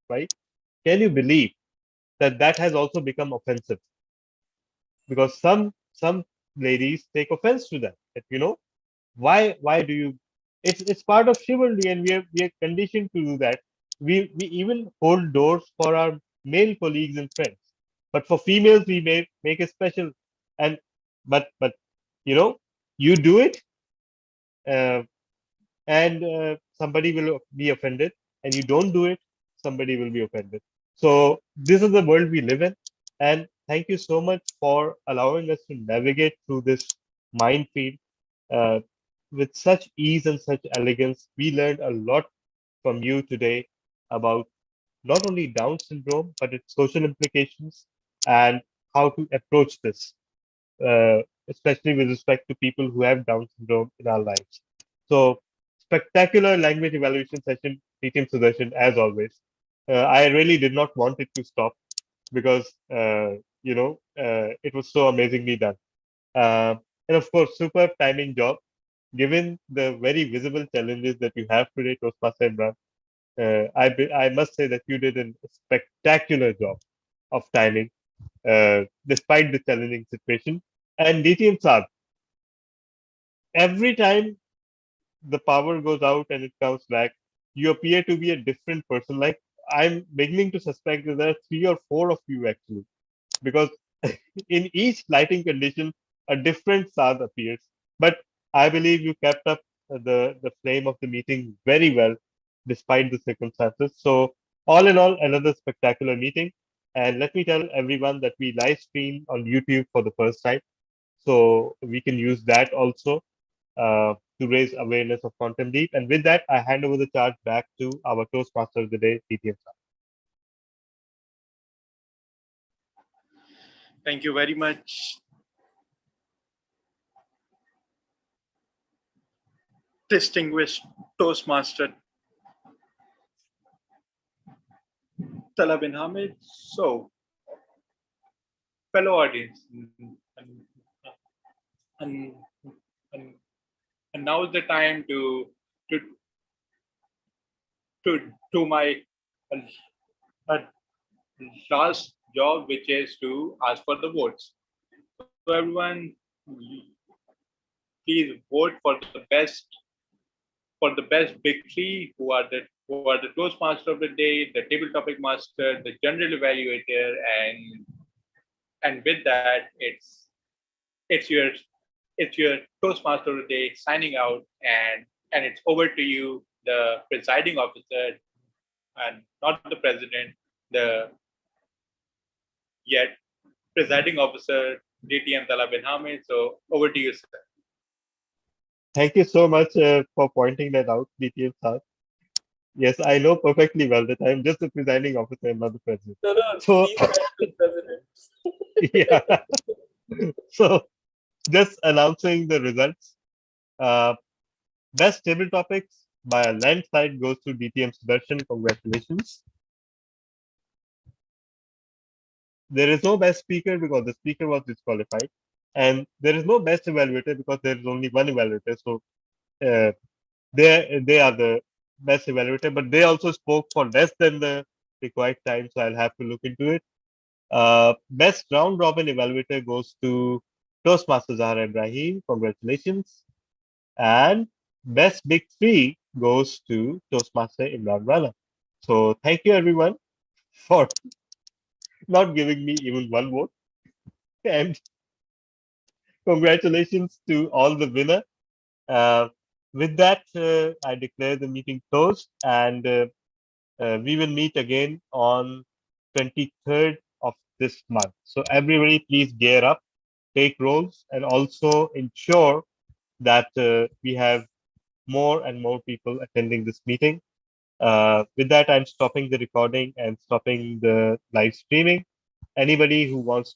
right? Can you believe that that has also become offensive? Because some ladies take offense to that. That, why do you? It's part of chivalry, and we are conditioned to do that. We even hold doors for our male colleagues and friends, but for females we may make a special. And but you know you do it, uh, and somebody will be offended, and you don't do it, somebody will be offended. So this is the world we live in, and thank you so much for allowing us to navigate through this minefield uh, with such ease and such elegance. We learned a lot from you today about not only Down syndrome, but its social implications and how to approach this, uh, especially with respect to people who have Down syndrome in our lives. So spectacular language evaluation session, TTM Sudarshan, as always. I really did not want it to stop because it was so amazingly done. And of course, superb timing job. Given the very visible challenges that you have today, Toastmaster Imran, I must say that you did a spectacular job of timing, despite the challenging situation. And DTM Saad, every time the power goes out and it comes back, you appear to be a different person. Like, I'm beginning to suspect that there are three or four of you actually, because in each lighting condition, a different Saad appears. But I believe you kept up the flame of the meeting very well, despite the circumstances. So, all in all, another spectacular meeting. And let me tell everyone that we live stream on YouTube for the first time. So, we can use that also to raise awareness of Quantum Leap. And with that, I hand over the charge back to our Toastmaster of the day, TTM. Thank you very much, distinguished Toastmaster Tala bin Hamid. So, fellow audience, and, and, and now is the time to to my uh, last job, which is to ask for the votes. So everyone, please vote for the best big three, who are the Toastmaster of the day, the table topic master, the general evaluator, and with that, it's your it's your Toastmaster of the day signing out, and it's over to you, the presiding officer, and not the president, the yet presiding officer, DTM Tala bin Hamid. So over to you, sir. Thank you so much for pointing that out, DTM Saad. Yes, I know perfectly well that I'm just the presiding officer and not the president. No, no, So, he's the president. yeah. So, just announcing the results. Uh, Best table topics by a landslide goes to DTM Sudarshan. Congratulations. There is no best speaker because the speaker was disqualified. And there is no best evaluator because there is only one evaluator. So, uh, they are the best evaluator, but they also spoke for less than the required time, so I'll have to look into it. Best round robin evaluator goes to Toastmaster Zahra Ibrahim. Congratulations. And best big three goes to Toastmaster Imran Rana. So thank you everyone for not giving me even one vote. And congratulations to all the winner. Uh, with that, I declare the meeting closed, and we will meet again on 23rd of this month. So everybody, please gear up, take roles, and also ensure that we have more and more people attending this meeting. With that, I'm stopping the recording and stopping the live streaming. Anybody who wants